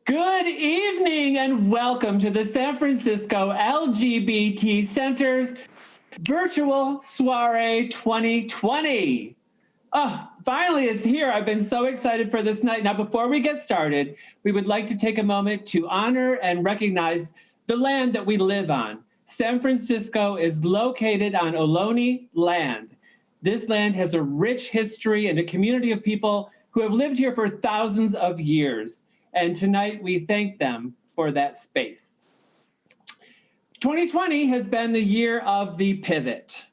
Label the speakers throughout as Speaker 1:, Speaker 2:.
Speaker 1: Good evening and welcome to the San Francisco LGBT Center's virtual Soiree 2020. Oh, finally it's here. I've been so excited for this night. Now, before we get started, we would like to take a moment to honor and recognize the land that we live on. San Francisco is located on Ohlone land. This land has a rich history and a community of people who have lived here for thousands of years. And tonight we thank them for that space. 2020 has been the year of the pivot.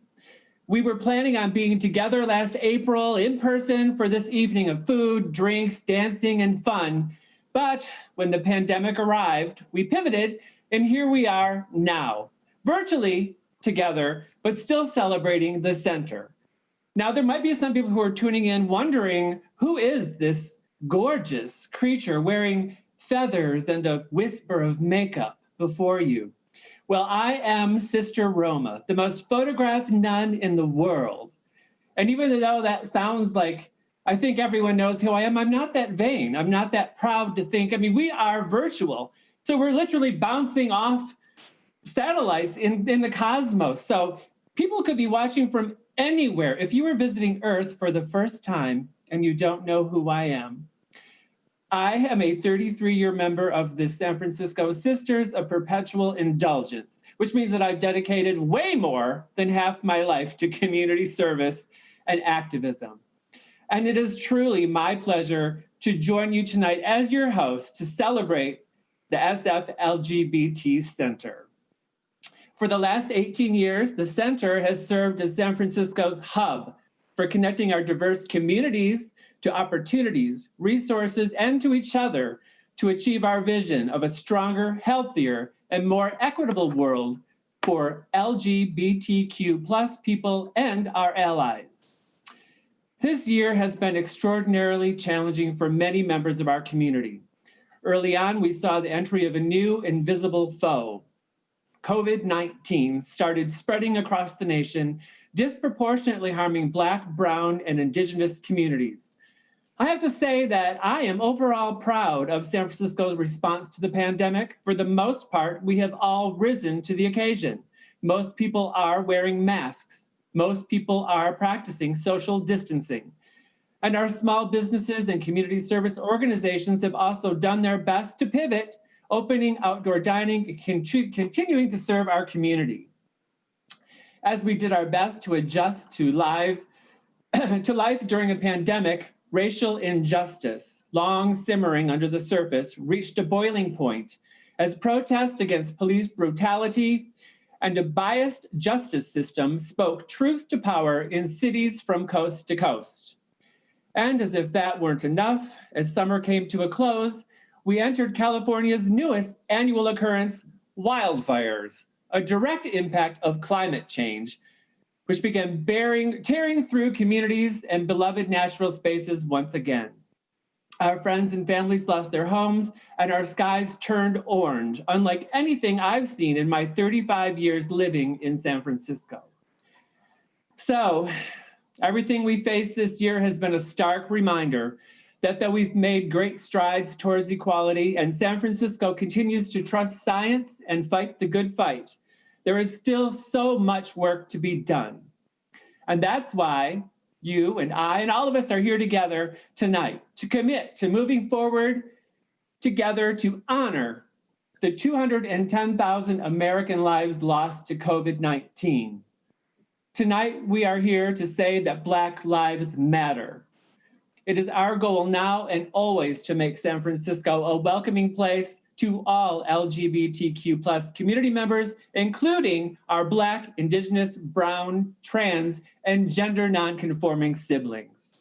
Speaker 1: We were planning on being together last April in person for this evening of food, drinks, dancing, and fun. But when the pandemic arrived, we pivoted, and here we are now, virtually together, but still celebrating the center. Now, there might be some people who are tuning in wondering, who is this gorgeous creature wearing feathers and a whisper of makeup before you? Well, I am Sister Roma, the most photographed nun in the world. And even though that sounds like I think everyone knows who I am, I'm not that vain. I'm not that proud to think. I mean, we are virtual. So we're literally bouncing off satellites in the cosmos. So people could be watching from anywhere. If you were visiting Earth for the first time and you don't know who I am a 33-year member of the San Francisco Sisters of Perpetual Indulgence, which means that I've dedicated way more than half my life to community service and activism. And it is truly my pleasure to join you tonight as your host to celebrate the SF LGBT Center. For the last 18 years, the center has served as San Francisco's hub for connecting our diverse communities to opportunities, resources, and to each other to achieve our vision of a stronger, healthier, and more equitable world for LGBTQ plus people and our allies. This year has been extraordinarily challenging for many members of our community. Early on, we saw the entry of a new invisible foe. COVID-19 started spreading across the nation, disproportionately harming Black, Brown, and Indigenous communities. I have to say that I am overall proud of San Francisco's response to the pandemic. For the most part, we have all risen to the occasion. Most people are wearing masks. Most people are practicing social distancing. And our small businesses and community service organizations have also done their best to pivot, opening outdoor dining, continuing to serve our community. As we did our best to adjust to life during a pandemic, racial injustice, long simmering under the surface, reached a boiling point as protests against police brutality and a biased justice system spoke truth to power in cities from coast to coast. And as if that weren't enough, as summer came to a close, we entered California's newest annual occurrence, wildfires, a direct impact of climate change, which began tearing through communities and beloved natural spaces once again. Our friends and families lost their homes, and our skies turned orange, unlike anything I've seen in my 35 years living in San Francisco. So, everything we face this year has been a stark reminder that though we've made great strides towards equality and San Francisco continues to trust science and fight the good fight, there is still so much work to be done. And that's why you and I and all of us are here together tonight to commit to moving forward together to honor the 210,000 American lives lost to COVID-19. Tonight, we are here to say that Black lives matter. It is our goal now and always to make San Francisco a welcoming place to all LGBTQ plus community members, including our Black, Indigenous, Brown, trans, and gender nonconforming siblings.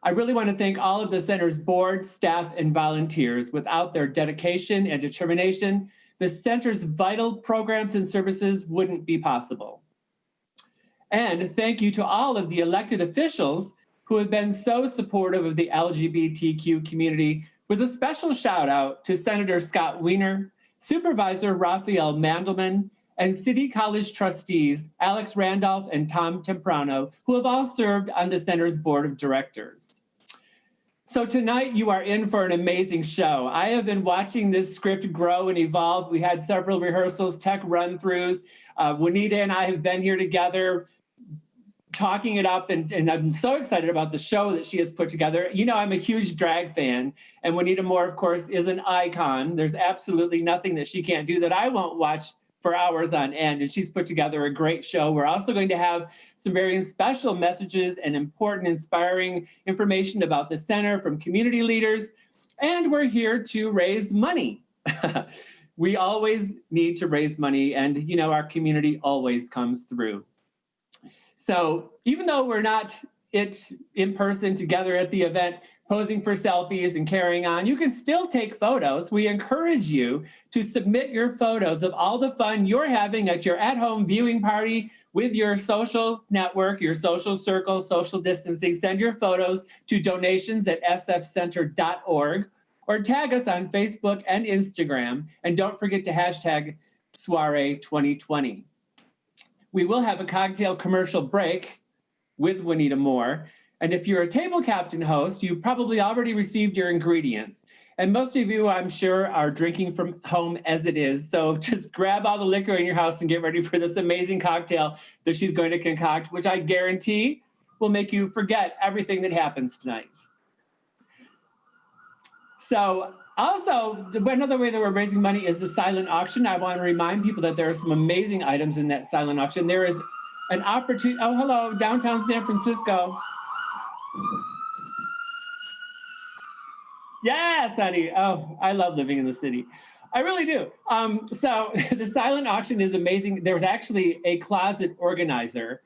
Speaker 1: I really want to thank all of the center's board, staff, and volunteers. Without their dedication and determination, the center's vital programs and services wouldn't be possible. And thank you to all of the elected officials who have been so supportive of the LGBTQ community, with a special shout out to Senator Scott Wiener, Supervisor Raphael Mandelman, and City College trustees Alex Randolph and Tom Temprano, who have all served on the center's board of directors. So tonight you are in for an amazing show. I have been watching this script grow and evolve. We had several rehearsals, tech run-throughs. Juanita and I have been here together talking it up, and I'm so excited about the show that she has put together. You know, I'm a huge drag fan, and Juanita Moore, of course, is an icon. There's absolutely nothing that she can't do that I won't watch for hours on end, and she's put together a great show. We're also going to have some very special messages and important, inspiring information about the center from community leaders, and we're here to raise money. We always need to raise money, and you know, our community always comes through. So even though we're not in person together at the event, posing for selfies and carrying on, you can still take photos. We encourage you to submit your photos of all the fun you're having at your at-home viewing party with your social network, your social circle, social distancing. Send your photos to donations@sfcenter.org or tag us on Facebook and Instagram. And don't forget to hashtag Soiree 2020. We will have a cocktail commercial break with Juanita Moore. And if you're a table captain host, you probably already received your ingredients. And most of you, I'm sure, are drinking from home as it is. So just grab all the liquor in your house and get ready for this amazing cocktail that she's going to concoct, which I guarantee will make you forget everything that happens tonight. So also, another way that we're raising money is the silent auction. I want to remind people that there are some amazing items in that silent auction. There is an opportunity. Oh, hello, downtown San Francisco. Yes, honey. Oh, I love living in the city. I really do. So the silent auction is amazing. There's actually a closet organizer.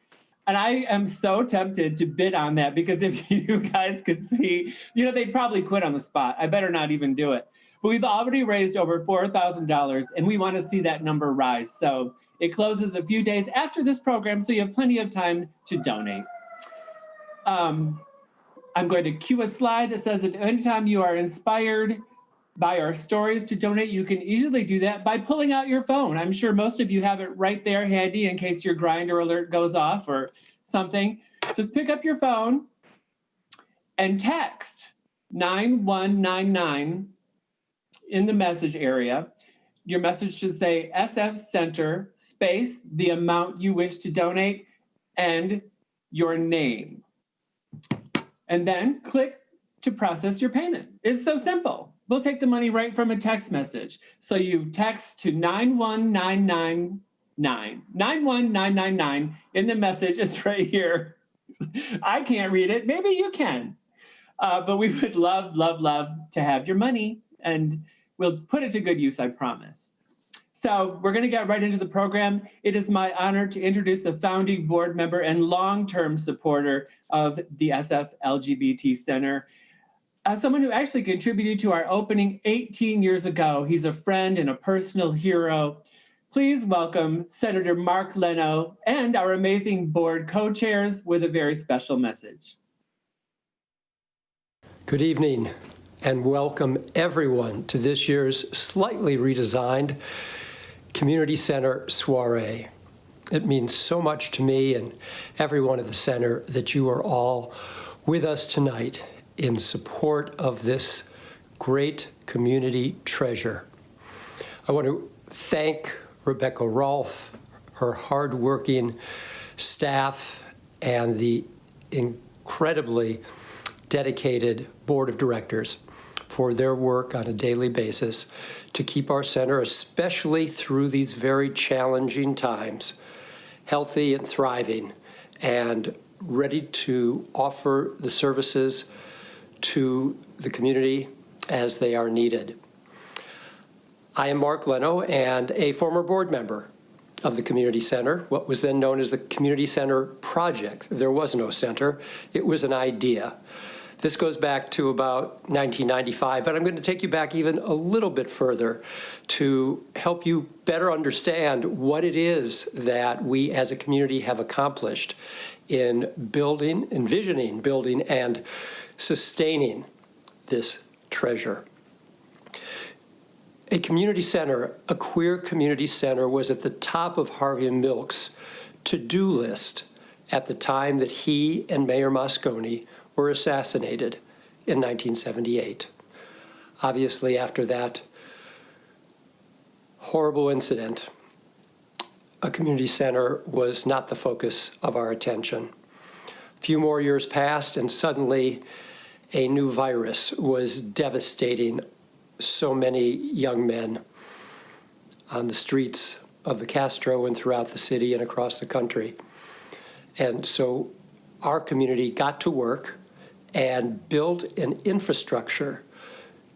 Speaker 1: And I am so tempted to bid on that, because if you guys could see, you know, they'd probably quit on the spot. I better not even do it. But we've already raised over $4,000, and we want to see that number rise. So it closes a few days after this program, so you have plenty of time to donate. I'm going to cue a slide that says that anytime you are inspired by our stories to donate, you can easily do that by pulling out your phone. I'm sure most of you have it right there handy in case your grinder alert goes off or something. Just pick up your phone and text 9199 in the message area. Your message should say SF Center space, the amount you wish to donate, and your name. And then click to process your payment. It's so simple. We'll take the money right from a text message. So you text to 91999 in the message. It's right here. I can't read it. Maybe you can. But we would love, love, love to have your money, and we'll put it to good use, I promise. So we're going to get right into the program. It is my honor to introduce a founding board member and long-term supporter of the SF LGBT Center. Someone who actually contributed to our opening 18 years ago. He's a friend and a personal hero. Please welcome Senator Mark Leno and our amazing board co-chairs with a very special message.
Speaker 2: Good evening and welcome everyone to this year's slightly redesigned Community Center Soiree. It means so much to me and everyone at the center that you are all with us tonight in support of this great community treasure. I want to thank Rebecca Rolfe, her hardworking staff, and the incredibly dedicated board of directors for their work on a daily basis to keep our center, especially through these very challenging times, healthy and thriving and ready to offer the services to the community as they are needed. I am Mark Leno and a former board member of the Community Center, what was then known as the Community Center Project. There was no center, it was an idea. This goes back to about 1995, but I'm going to take you back even a little bit further to help you better understand what it is that we as a community have accomplished in building, envisioning, building, and sustaining this treasure. A community center, a queer community center, was at the top of Harvey Milk's to-do list at the time that he and Mayor Moscone were assassinated in 1978. Obviously, after that horrible incident, a community center was not the focus of our attention. A few more years passed, and suddenly a new virus was devastating so many young men on the streets of the Castro and throughout the city and across the country. And so our community got to work and built an infrastructure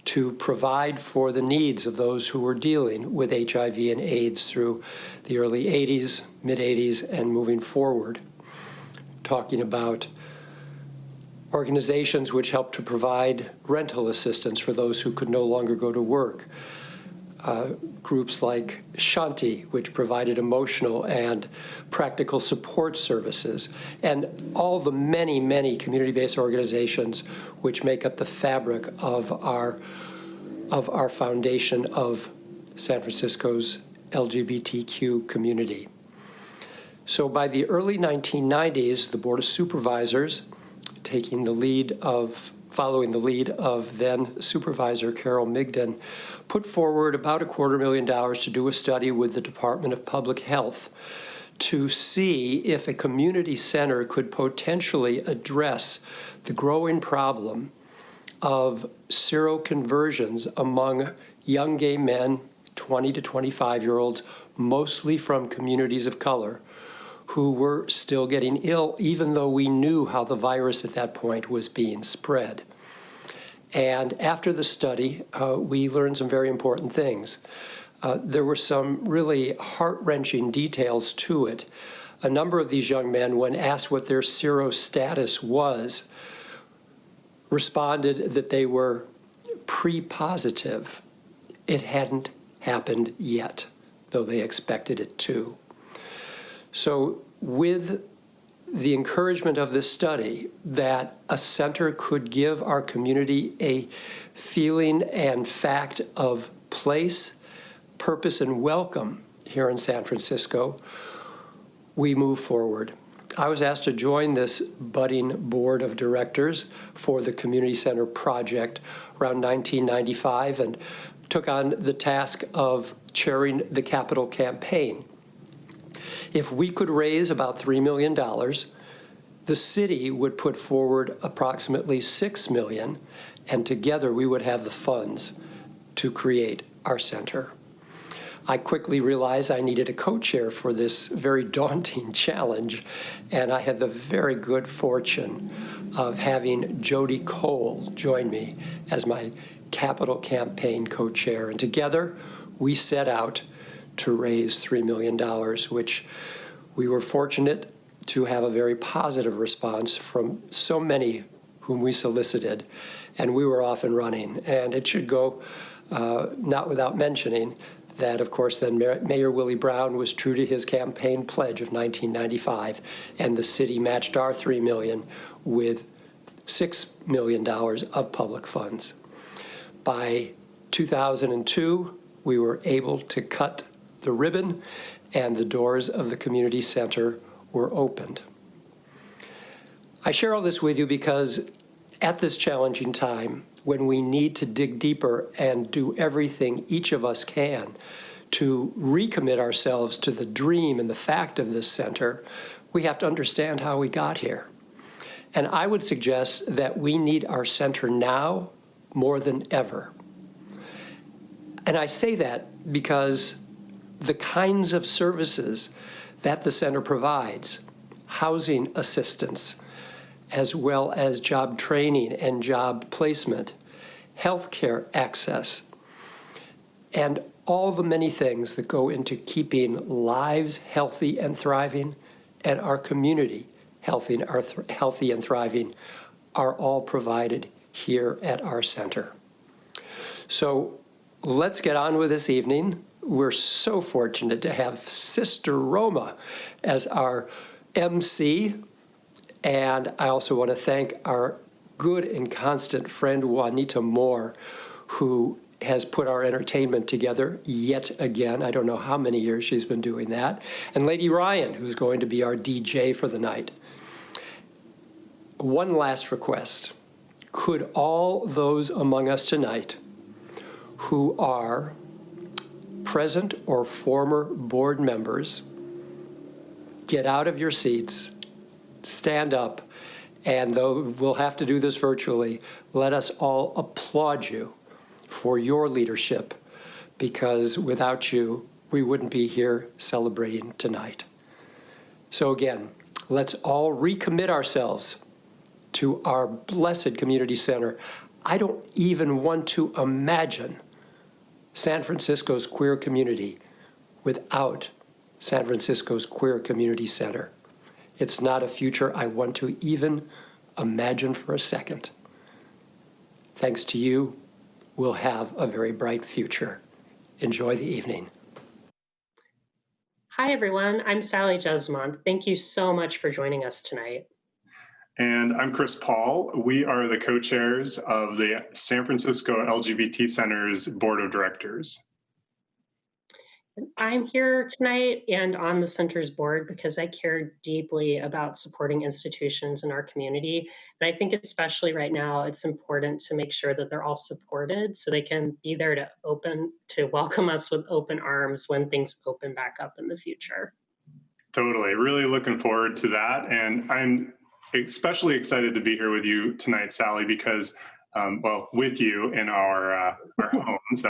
Speaker 2: to provide for the needs of those who were dealing with HIV and AIDS through the early 80s, mid-80s, and moving forward, talking about organizations which helped to provide rental assistance for those who could no longer go to work, groups like Shanti, which provided emotional and practical support services, and all the many, many community-based organizations which make up the fabric of our foundation of San Francisco's LGBTQ community. So by the early 1990s, the Board of Supervisors, following the lead of then Supervisor Carol Migden, put forward about $250,000 to do a study with the Department of Public Health to see if a community center could potentially address the growing problem of seroconversions among young gay men, 20 to 25-year-olds, mostly from communities of color, who were still getting ill, even though we knew how the virus at that point was being spread. And after the study, we learned some very important things. There were some really heart-wrenching details to it. A number of these young men, when asked what their serostatus was, responded that they were pre-positive. It hadn't happened yet, though they expected it to. So with the encouragement of this study that a center could give our community a feeling and fact of place, purpose, and welcome here in San Francisco, we move forward. I was asked to join this budding board of directors for the community center project around 1995 and took on the task of chairing the capital campaign. If we could raise about $3 million, the city would put forward approximately $6 million, and together we would have the funds to create our center. I quickly realized I needed a co-chair for this very daunting challenge, and I had the very good fortune of having Jody Cole join me as my capital campaign co-chair, and together we set out to raise $3 million, which we were fortunate to have a very positive response from so many whom we solicited, and we were off and running. And it should go not without mentioning that, of course, then Mayor Willie Brown was true to his campaign pledge of 1995, and the city matched our $3 million with $6 million of public funds. By 2002, we were able to cut the ribbon, and the doors of the community center were opened. I share all this with you because at this challenging time, when we need to dig deeper and do everything each of us can to recommit ourselves to the dream and the fact of this center, we have to understand how we got here. And I would suggest that we need our center now more than ever. And I say that because the kinds of services that the center provides, housing assistance, as well as job training and job placement, healthcare access, and all the many things that go into keeping lives healthy and thriving, and our community healthy and thriving, are all provided here at our center. So let's get on with this evening. We're so fortunate to have Sister Roma as our MC. And I also want to thank our good and constant friend, Juanita Moore, who has put our entertainment together yet again. I don't know how many years she's been doing that. And Lady Ryan, who's going to be our DJ for the night. One last request. Could all those among us tonight who are present or former board members get out of your seats, stand up, and though we'll have to do this virtually, let us all applaud you for your leadership, because without you, we wouldn't be here celebrating tonight. So again, let's all recommit ourselves to our blessed community center. I don't even want to imagine San Francisco's queer community without San Francisco's Queer Community Center. It's not a future I want to even imagine for a second. Thanks to you, we'll have a very bright future. Enjoy the evening.
Speaker 3: Hi, everyone. I'm Sally Jesmond. Thank you so much for joining us tonight.
Speaker 4: And I'm Chris Paul. We are the co-chairs of the San Francisco LGBT Center's Board of Directors.
Speaker 3: I'm here tonight and on the center's board because I care deeply about supporting institutions in our community. And I think especially right now, it's important to make sure that they're all supported so they can be there to welcome us with open arms when things open back up in the future.
Speaker 4: Totally, really looking forward to that. And I'm especially excited to be here with you tonight, Sally, because with you in our homes.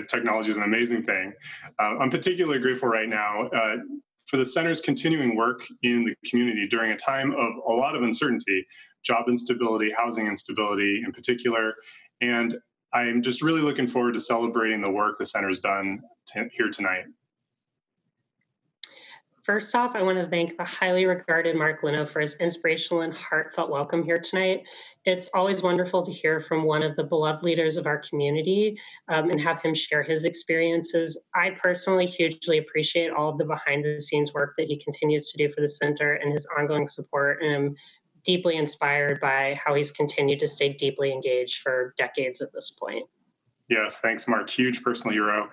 Speaker 4: Technology is an amazing thing. I'm particularly grateful right now for the center's continuing work in the community during a time of a lot of uncertainty, job instability, housing instability in particular. And I'm just really looking forward to celebrating the work the center's done here tonight.
Speaker 3: First off, I want to thank the highly regarded Mark Lino for his inspirational and heartfelt welcome here tonight. It's always wonderful to hear from one of the beloved leaders of our community and have him share his experiences. I personally hugely appreciate all of the behind the scenes work that he continues to do for the center and his ongoing support. And I'm deeply inspired by how he's continued to stay deeply engaged for decades at this point.
Speaker 4: Yes, thanks, Mark. Huge personal hero.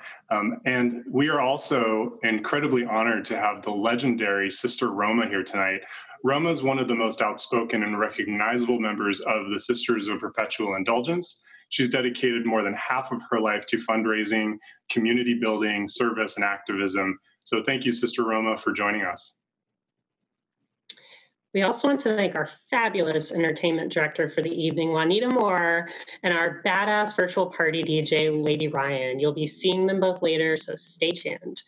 Speaker 4: And we are also incredibly honored to have the legendary Sister Roma here tonight. Roma is one of the most outspoken and recognizable members of the Sisters of Perpetual Indulgence. She's dedicated more than half of her life to fundraising, community building, service, and activism. So thank you, Sister Roma, for joining us.
Speaker 3: We also want to thank our fabulous entertainment director for the evening, Juanita Moore, and our badass virtual party DJ, Lady Ryan. You'll be seeing them both later, so stay tuned.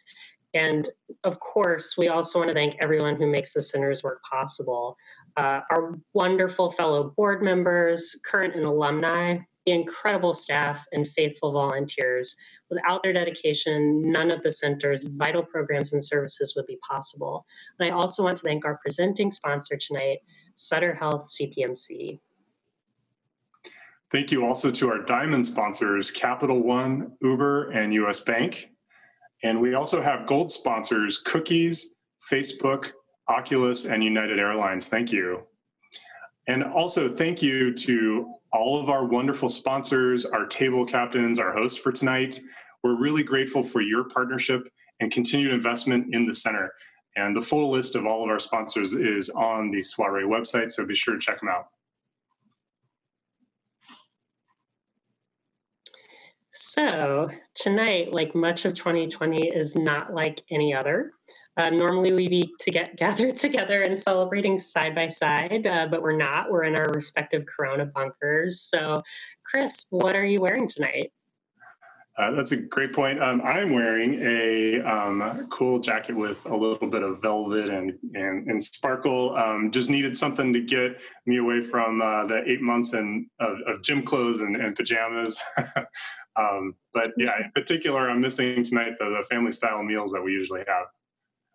Speaker 3: And of course, we also want to thank everyone who makes the center's work possible. Our wonderful fellow board members, current and alumni, the incredible staff and faithful volunteers. Without their dedication, none of the center's vital programs and services would be possible. And I also want to thank our presenting sponsor tonight, Sutter Health CPMC.
Speaker 4: Thank you also to our diamond sponsors, Capital One, Uber, and US Bank. And we also have gold sponsors, Cookies, Facebook, Oculus, and United Airlines. Thank you. And also thank you to all of our wonderful sponsors, our table captains, our hosts for tonight. We're really grateful for your partnership and continued investment in the center. And the full list of all of our sponsors is on the Soiree website, so be sure to check them out.
Speaker 3: So tonight, like much of 2020, is not like any other. Normally we'd be gathered together and celebrating side by side, but we're not. We're in our respective Corona bunkers. So Chris, what are you wearing tonight?
Speaker 4: That's a great point. I'm wearing a cool jacket with a little bit of velvet and sparkle. Just needed something to get me away from the 8 months of gym clothes and pajamas. But yeah, in particular, I'm missing tonight the family style meals that we usually have.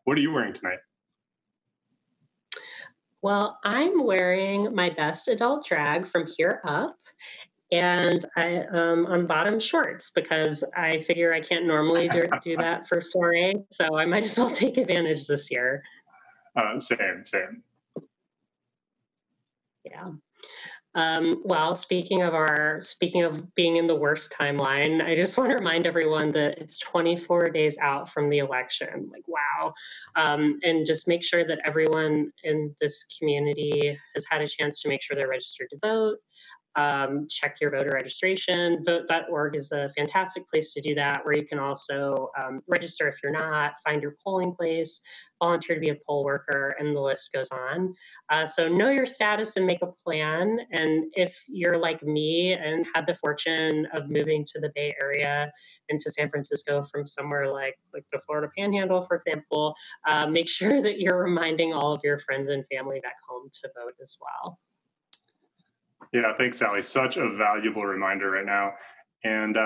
Speaker 4: What are you wearing tonight?
Speaker 3: Well, I'm wearing my best adult drag from here up. And I on bottom shorts because I figure I can't normally do that for Soiree, so I might as well take advantage this year.
Speaker 4: Same.
Speaker 3: Yeah. Well, speaking of being in the worst timeline, I just want to remind everyone that it's 24 days out from the election. Like, wow. And just make sure that everyone in this community has had a chance to make sure they're registered to vote. check your voter registration. Vote.org is a fantastic place to do that, where you can also register if you're not, find your polling place, volunteer to be a poll worker, and the list goes on. So know your status and make a plan. And if you're like me and had the fortune of moving to the Bay Area into San Francisco from somewhere like the Florida Panhandle, for example, make sure that you're reminding all of your friends and family back home to vote as well.
Speaker 4: Yeah, thanks, Sally. Such a valuable reminder right now. And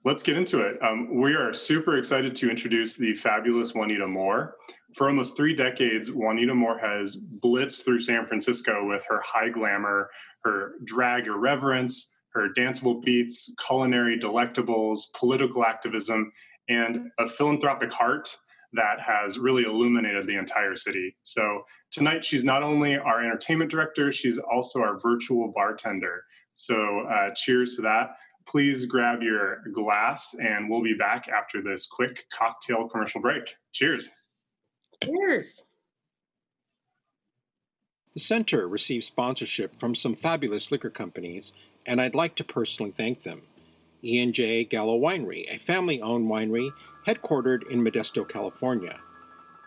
Speaker 4: let's get into it. We are super excited to introduce the fabulous Juanita Moore. For almost 3 decades, Juanita Moore has blitzed through San Francisco with her high glamour, her drag irreverence, her danceable beats, culinary delectables, political activism, and a philanthropic heart that has really illuminated the entire city. So tonight, she's not only our entertainment director, she's also our virtual bartender. So cheers to that. Please grab your glass and we'll be back after this quick cocktail commercial break. Cheers.
Speaker 3: Cheers.
Speaker 5: The Center receives sponsorship from some fabulous liquor companies, and I'd like to personally thank them. E&J Gallo Winery, a family-owned winery headquartered in Modesto, California.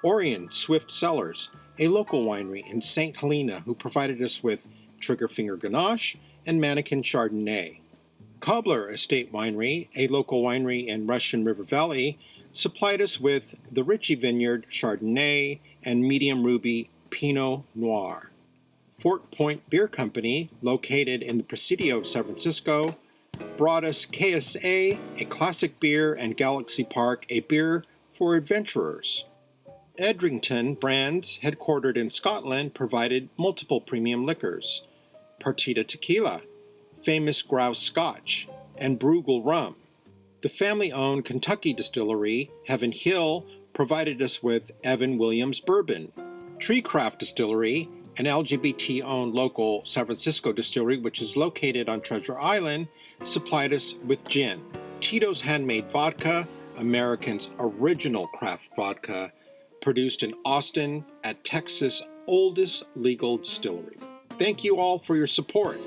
Speaker 5: Orion Swift Cellars, a local winery in St. Helena who provided us with Triggerfinger Grenache and Mannequin Chardonnay. Cobbler Estate Winery, a local winery in Russian River Valley, supplied us with the Ritchie Vineyard Chardonnay and Medium Ruby Pinot Noir. Fort Point Beer Company, located in the Presidio of San Francisco, brought us KSA, a classic beer, and Galaxy Park, a beer for adventurers. Edrington Brands, headquartered in Scotland, provided multiple premium liquors. Partida Tequila, Famous Grouse Scotch, and Bruegel Rum. The family-owned Kentucky distillery, Heaven Hill, provided us with Evan Williams Bourbon. Treecraft Distillery, an LGBT-owned local San Francisco distillery which is located on Treasure Island, supplied us with gin. Tito's Handmade Vodka, American's original craft vodka, produced in Austin at Texas' oldest legal distillery. Thank you all for your support.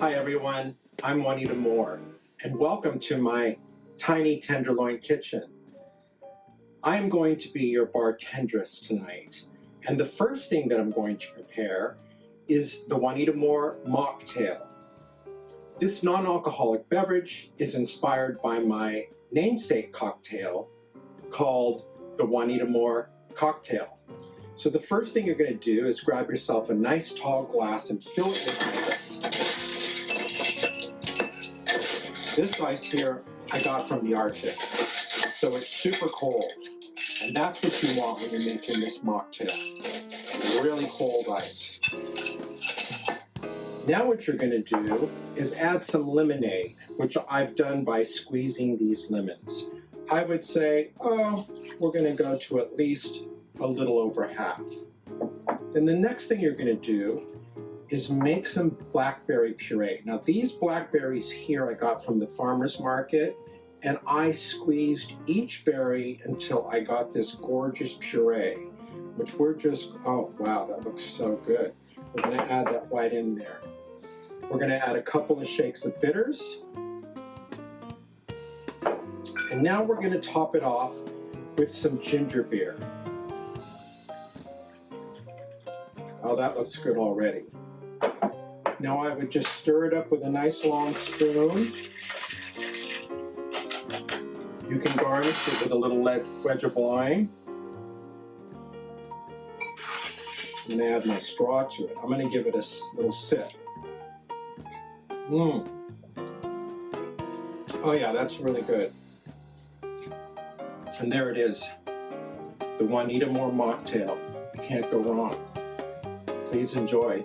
Speaker 5: Hi everyone, I'm Juanita Moore, and welcome to my tiny tenderloin kitchen. I am going to be your bartendress tonight, and the first thing that I'm going to prepare is the Juanita Moore mocktail. This non-alcoholic beverage is inspired by my namesake cocktail called the Juanita Moore cocktail. So the first thing you're going to do is grab yourself a nice tall glass and fill it with ice. This ice here I got from the Arctic, so it's super cold. And that's what you want when you're making this mocktail. Really cold ice. Now what you're going to do is add some lemonade, which I've done by squeezing these lemons. I would say, we're going to go to at least a little over half. And the next thing you're going to do is make some blackberry puree. Now these blackberries here I got from the farmer's market, and I squeezed each berry until I got this gorgeous puree, which we're just, oh wow, that looks so good. We're going to add that right in there. We're going to add a couple of shakes of bitters. And now we're going to top it off with some ginger beer. Oh, that looks good already. Now I would just stir it up with a nice long spoon. You can garnish it with a little wedge of lime. I'm going to add my straw to it. I'm going to give it a little sip. Oh yeah, that's really good. And there it is, the Juanita Moore mocktail. You can't go wrong. Please enjoy.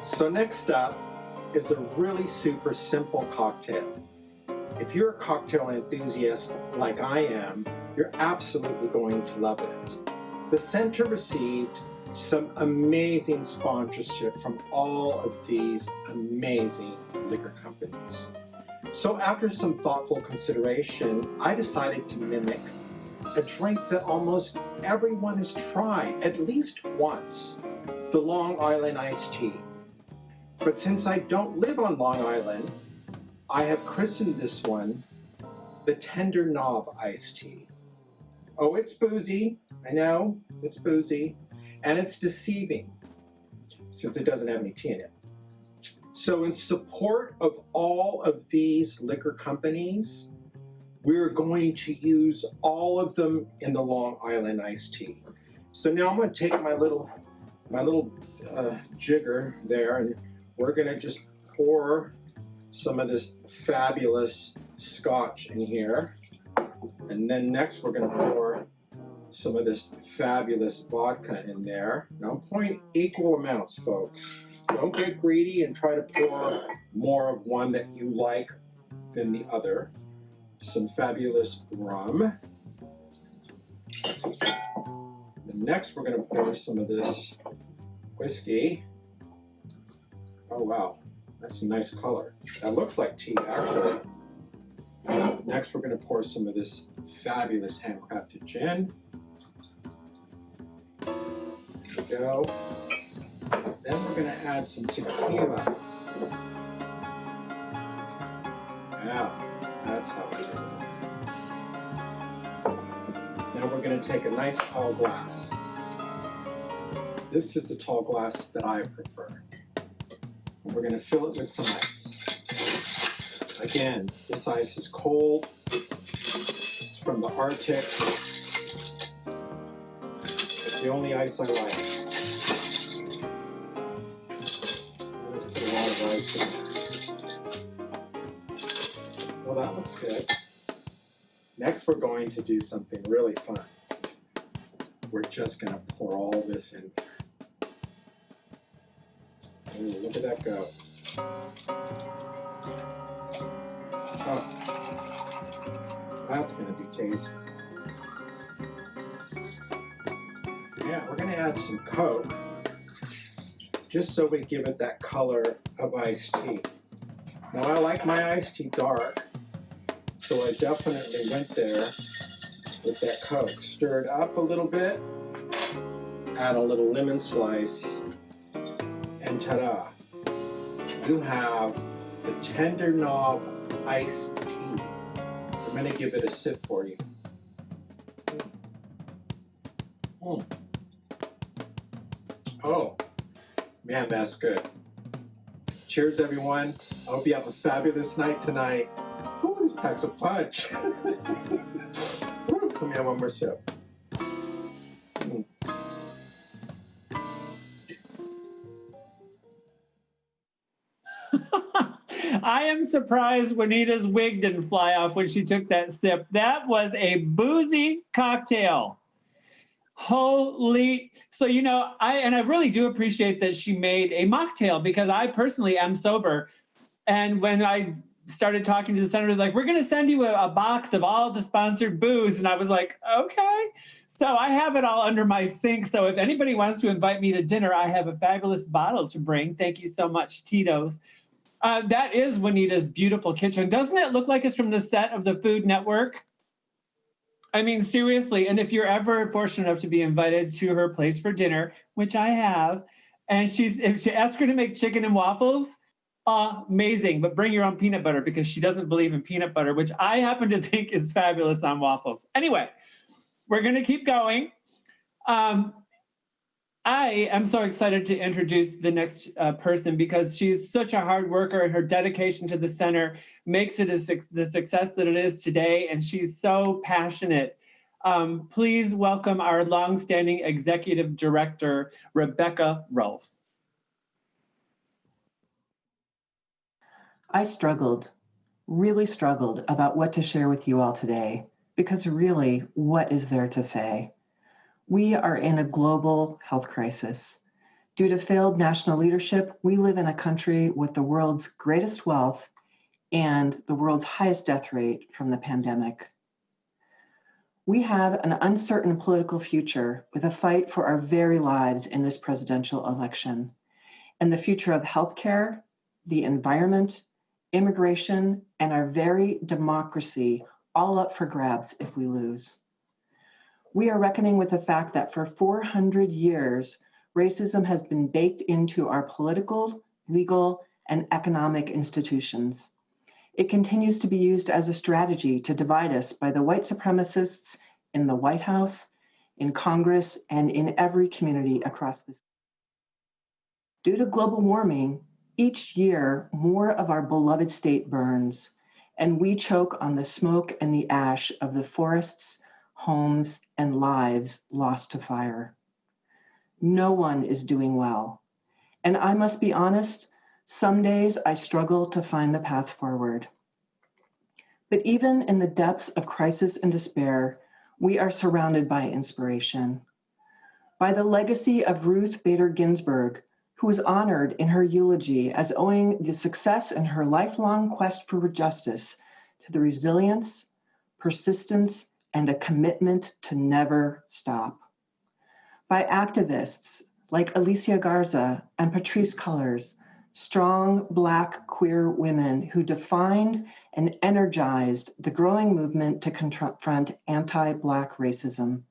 Speaker 5: So next up is a really super simple cocktail. If you're a cocktail enthusiast like I am, you're absolutely going to love it. The Center received some amazing sponsorship from all of these amazing liquor companies. So after some thoughtful consideration, I decided to mimic a drink that almost everyone has tried at least once. the Long Island iced tea. But since I don't live on Long Island, I have christened this one the Tender Knob iced tea. Oh, it's boozy. I know, it's boozy. And it's deceiving, since it doesn't have any tea in it. So in support of all of these liquor companies, we're going to use all of them in the Long Island iced tea. So now I'm going to take my little jigger there, and we're going to just pour some of this fabulous scotch in here. And then next we're going to pour some of this fabulous vodka in there. Now I'm pouring equal amounts, folks. Don't get greedy and try to pour more of one that you like than the other. Some fabulous rum. And next we're going to pour some of this whiskey. Oh wow, that's a nice color. That looks like tea, actually. Next we're going to pour some of this fabulous handcrafted gin. There we go. Then we're going to add some tequila. Yeah, that's how we do it. Now we're going to take a nice tall glass. This is the tall glass that I prefer. And we're going to fill it with some ice. Again, this ice is cold. It's from the Arctic. It's the only ice I like. Let's put a lot of ice in there. Well, that looks good. Next, we're going to do something really fun. We're just going to pour all this in there. Ooh, look at that go. Oh, that's going to be tasty. Yeah, we're going to add some Coke, just so we give it that color of iced tea. Now, I like my iced tea dark, so I definitely went there with that Coke. Stir it up a little bit, add a little lemon slice, and ta-da! You have the Tender Knob iced tea. I'm going to give it a sip for you. Oh, man, that's good. Cheers, everyone. I hope you have a fabulous night tonight. Ooh, this packs a punch. Ooh, let me have one more sip.
Speaker 1: I am surprised Juanita's wig didn't fly off when she took that sip. That was a boozy cocktail. Holy. So, you know, I really do appreciate that she made a mocktail, because I personally am sober. And when I started talking to the senator, like, we're going to send you a box of all the sponsored booze. And I was like, okay. So I have it all under my sink. So if anybody wants to invite me to dinner, I have a fabulous bottle to bring. Thank you so much, Tito's. That is Juanita's beautiful kitchen. Doesn't it look like it's from the set of the Food Network? I mean, seriously. And if you're ever fortunate enough to be invited to her place for dinner, which I have, and if she asks her to make chicken and waffles, amazing. But bring your own peanut butter, because she doesn't believe in peanut butter, which I happen to think is fabulous on waffles. Anyway, we're going to keep going. I am so excited to introduce the next person, because she's such a hard worker, and her dedication to the center makes it the success that it is today. And she's so passionate. Please welcome our longstanding executive director, Rebecca Rolfe.
Speaker 6: I really struggled about what to share with you all today, because really, what is there to say? We are in a global health crisis. Due to failed national leadership, we live in a country with the world's greatest wealth and the world's highest death rate from the pandemic. We have an uncertain political future with a fight for our very lives in this presidential election, and the future of healthcare, the environment, immigration, and our very democracy all up for grabs if we lose. We are reckoning with the fact that for 400 years, racism has been baked into our political, legal, and economic institutions. It continues to be used as a strategy to divide us by the white supremacists in the White House, in Congress, and in every community across this. Due to global warming, each year more of our beloved state burns, and we choke on the smoke and the ash of the forests, homes, and lives lost to fire. No one is doing well. And I must be honest, some days I struggle to find the path forward. But even in the depths of crisis and despair, we are surrounded by inspiration. By the legacy of Ruth Bader Ginsburg, who was honored in her eulogy as owing the success in her lifelong quest for justice to the resilience, persistence, and a commitment to never stop. By activists like Alicia Garza and Patrisse Cullors, strong Black queer women who defined and energized the growing movement to confront anti-Black racism,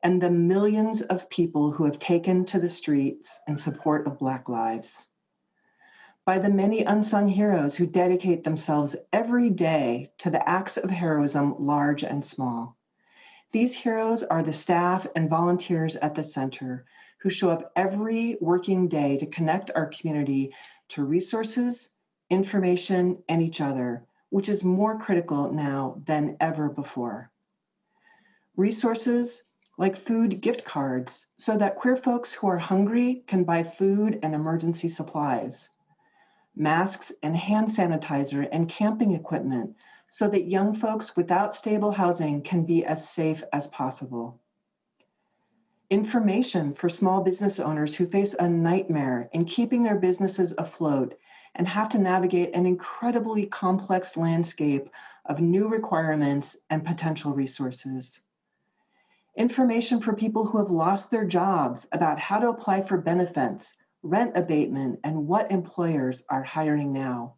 Speaker 6: and the millions of people who have taken to the streets in support of Black lives. By the many unsung heroes who dedicate themselves every day to the acts of heroism, large and small. These heroes are the staff and volunteers at the center who show up every working day to connect our community to resources, information, and each other, which is more critical now than ever before. Resources like food gift cards so that queer folks who are hungry can buy food and emergency supplies. Masks and hand sanitizer and camping equipment so that young folks without stable housing can be as safe as possible. Information for small business owners who face a nightmare in keeping their businesses afloat and have to navigate an incredibly complex landscape of new requirements and potential resources. Information for people who have lost their jobs about how to apply for benefits, rent abatement, and what employers are hiring now.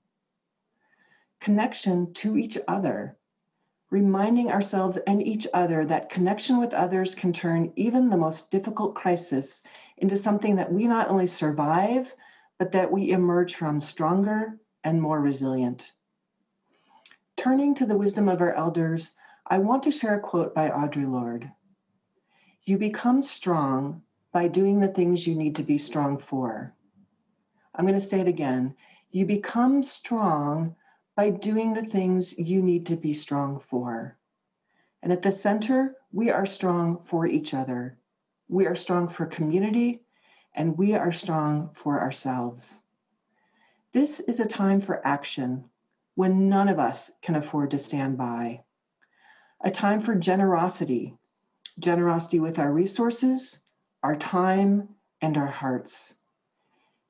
Speaker 6: Connection to each other, reminding ourselves and each other that connection with others can turn even the most difficult crisis into something that we not only survive, but that we emerge from stronger and more resilient. Turning to the wisdom of our elders, I want to share a quote by Audre Lorde. You become strong by doing the things you need to be strong for. I'm going to say it again. You become strong by doing the things you need to be strong for. And at the center, we are strong for each other. We are strong for community, and we are strong for ourselves. This is a time for action when none of us can afford to stand by. A time for generosity with our resources, our time, and our hearts.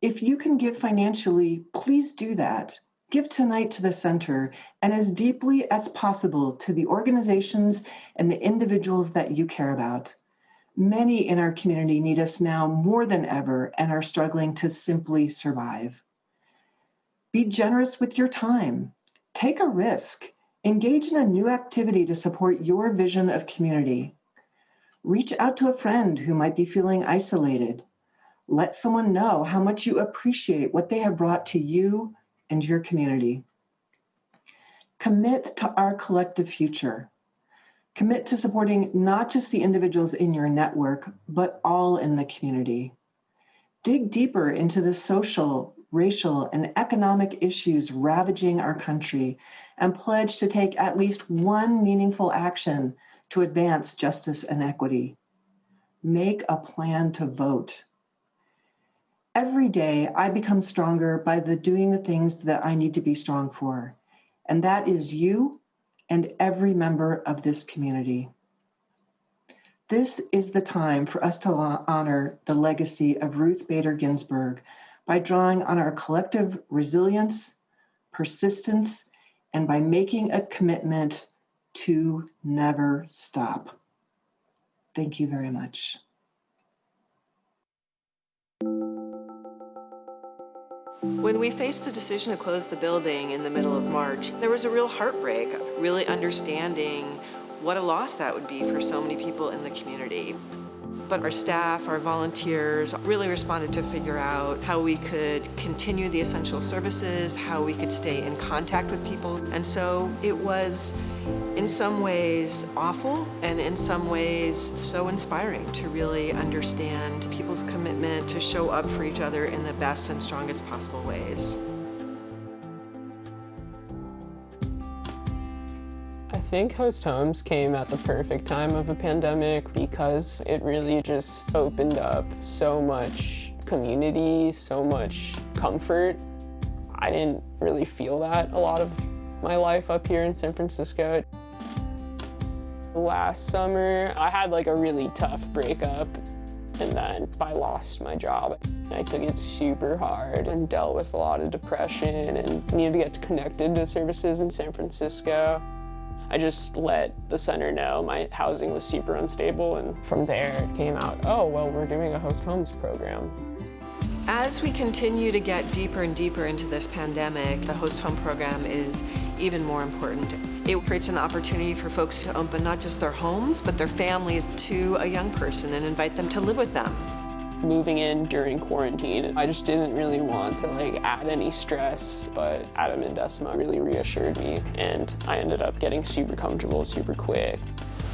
Speaker 6: If you can give financially, please do that. Give tonight to the center and as deeply as possible to the organizations and the individuals that you care about. Many in our community need us now more than ever and are struggling to simply survive. Be generous with your time. Take a risk. Engage in a new activity to support your vision of community. Reach out to a friend who might be feeling isolated. Let someone know how much you appreciate what they have brought to you and your community. Commit to our collective future. Commit to supporting not just the individuals in your network, but all in the community. Dig deeper into the social, racial, and economic issues ravaging our country and pledge to take at least one meaningful action to advance justice and equity. Make a plan to vote. Every day, I become stronger by doing the things that I need to be strong for, and that is you and every member of this community. This is the time for us to honor the legacy of Ruth Bader Ginsburg by drawing on our collective resilience, persistence, and by making a commitment to never stop. Thank you very much.
Speaker 7: When we faced the decision to close the building in the middle of March, there was a real heartbreak, really understanding what a loss that would be for so many people in the community. But our staff, our volunteers really responded to figure out how we could continue the essential services, how we could stay in contact with people. And so it was in some ways awful and in some ways so inspiring to really understand people's commitment to show up for each other in the best and strongest possible ways.
Speaker 8: I think Host Homes came at the perfect time of a pandemic because it really just opened up so much community, so much comfort. I didn't really feel that a lot of my life up here in San Francisco. Last summer, I had like a really tough breakup, and then I lost my job. I took it super hard and dealt with a lot of depression and needed to get connected to services in San Francisco. I just let the center know my housing was super unstable, and from there it came out, oh, well, we're doing a Host Homes program.
Speaker 7: As we continue to get deeper and deeper into this pandemic, the Host Home program is even more important. It creates an opportunity for folks to open not just their homes, but their families to a young person and invite them to live with them.
Speaker 8: Moving in during quarantine, I just didn't really want to add any stress, but Adam and Decima really reassured me, and I ended up getting super comfortable super quick.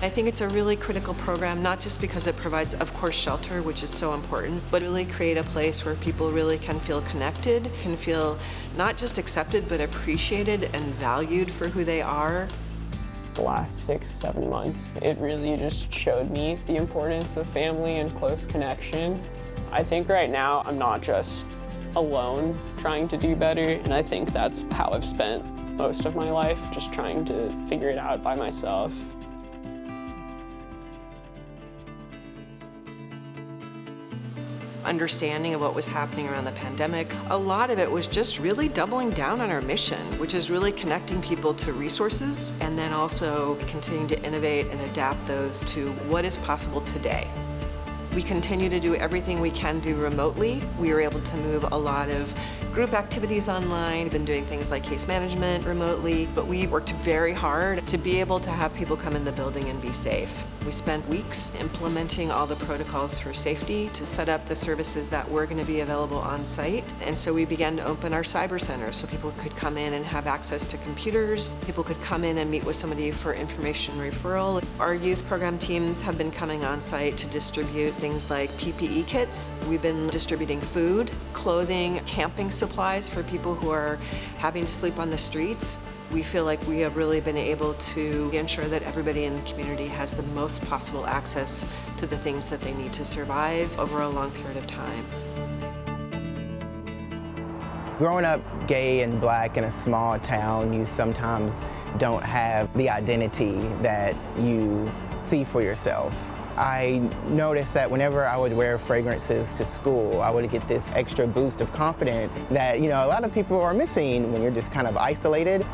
Speaker 7: I think it's a really critical program, not just because it provides, of course, shelter, which is so important, but really create a place where people really can feel connected, can feel not just accepted, but appreciated and valued for who they are.
Speaker 8: The last 6-7 months, it really just showed me the importance of family and close connection. I think right now I'm not just alone trying to do better, and I think that's how I've spent most of my life, just trying to figure it out by myself.
Speaker 7: Understanding of what was happening around the pandemic, a lot of it was just really doubling down on our mission, which is really connecting people to resources and then also continuing to innovate and adapt those to what is possible today. We continue to do everything we can do remotely. We were able to move a lot of group activities online, been doing things like case management remotely, but we worked very hard to be able to have people come in the building and be safe. We spent weeks implementing all the protocols for safety to set up the services that were going to be available on site. And so we began to open our cyber center so people could come in and have access to computers. People could come in and meet with somebody for information referral. Our youth program teams have been coming on site to distribute things like PPE kits. We've been distributing food, clothing, camping supplies for people who are having to sleep on the streets. We feel like we have really been able to ensure that everybody in the community has the most possible access to the things that they need to survive over a long period of time.
Speaker 9: Growing up gay and black in a small town, you sometimes don't have the identity that you see for yourself. I noticed that whenever I would wear fragrances to school, I would get this extra boost of confidence that, a lot of people are missing when you're just kind of isolated.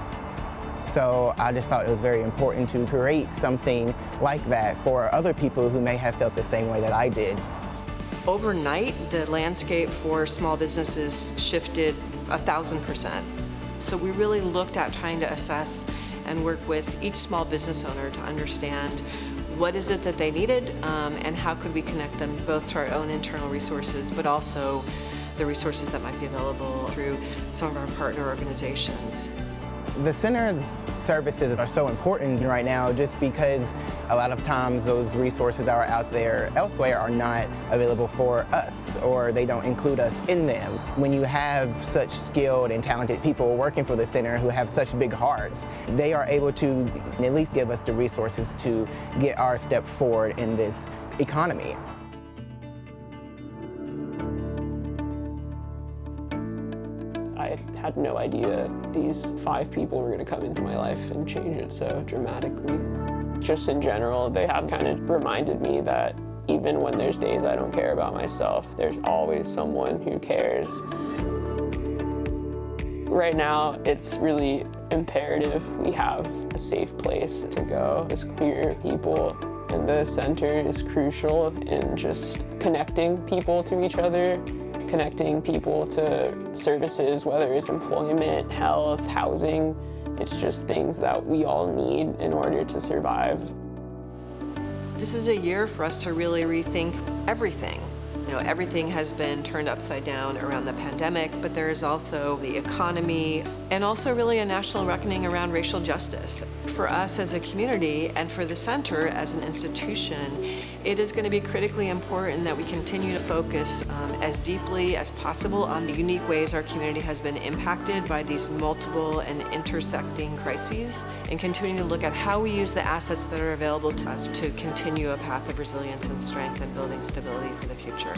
Speaker 9: So I just thought it was very important to create something like that for other people who may have felt the same way that I did.
Speaker 7: Overnight, the landscape for small businesses shifted 1,000%. So we really looked at trying to assess and work with each small business owner to understand what is it that they needed and how could we connect them both to our own internal resources, but also the resources that might be available through some of our partner organizations.
Speaker 9: The center's services are so important right now just because a lot of times those resources that are out there elsewhere are not available for us, or they don't include us in them. When you have such skilled and talented people working for the center who have such big hearts, they are able to at least give us the resources to get our step forward in this economy.
Speaker 8: I had no idea these 5 people were going to come into my life and change it so dramatically. Just in general, they have kind of reminded me that even when there's days I don't care about myself, there's always someone who cares. Right now, it's really imperative we have a safe place to go as queer people, and the center is crucial in just connecting people to each other, connecting people to services, whether it's employment, health, housing. It's just things that we all need in order to survive.
Speaker 7: This is a year for us to really rethink everything. You know, everything has been turned upside down around the pandemic, but there is also the economy and also really a national reckoning around racial justice. For us as a community and for the center as an institution, it is going to be critically important that we continue to focus as deeply as possible on the unique ways our community has been impacted by these multiple and intersecting crises, and continue to look at how we use the assets that are available to us to continue a path of resilience and strength and building stability for the future.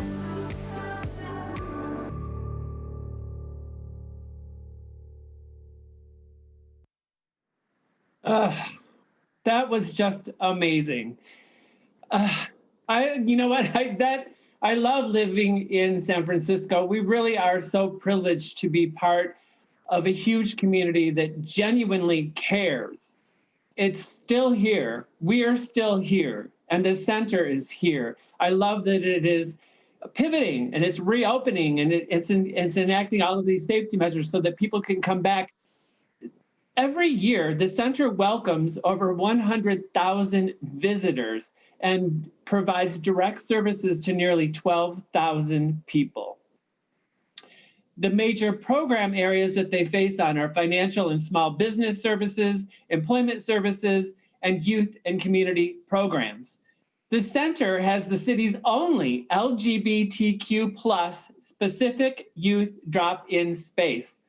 Speaker 1: That was just amazing. You know what? I love living in San Francisco. We really are so privileged to be part of a huge community that genuinely cares. It's still here. We are still here, and the center is here. I love that it is pivoting and it's reopening, and it's enacting all of these safety measures so that people can come back. Every year, the center welcomes over 100,000 visitors and provides direct services to nearly 12,000 people. The major program areas that they face on are financial and small business services, employment services, and youth and community programs. The center has the city's only LGBTQ+ specific youth drop-in space,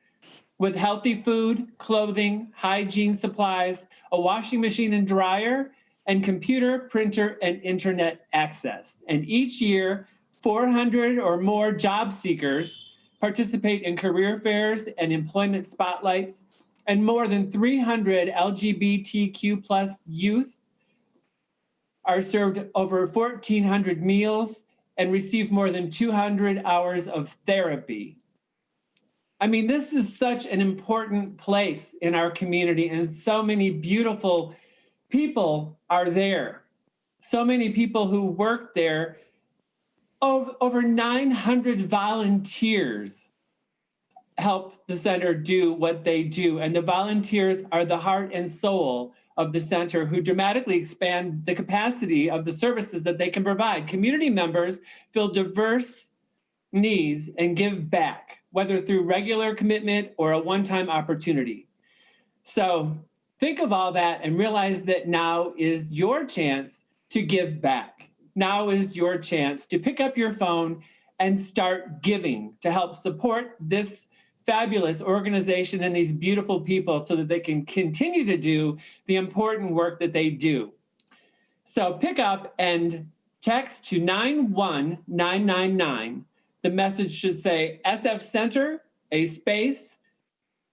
Speaker 1: with healthy food, clothing, hygiene supplies, a washing machine and dryer, and computer, printer, and internet access. And each year, 400 or more job seekers participate in career fairs and employment spotlights, and more than 300 LGBTQ+ youth are served over 1,400 meals and receive more than 200 hours of therapy. I mean, this is such an important place in our community, and so many beautiful people are there. So many people who work there. Over 900 volunteers help the center do what they do. And the volunteers are the heart and soul of the center, who dramatically expand the capacity of the services that they can provide. Community members fill diverse needs and give back, whether through regular commitment or a one-time opportunity. So think of all that and realize that now is your chance to give back. Now is your chance to pick up your phone and start giving to help support this fabulous organization and these beautiful people so that they can continue to do the important work that they do. So pick up and text to 91999. The message should say SF Center, a space,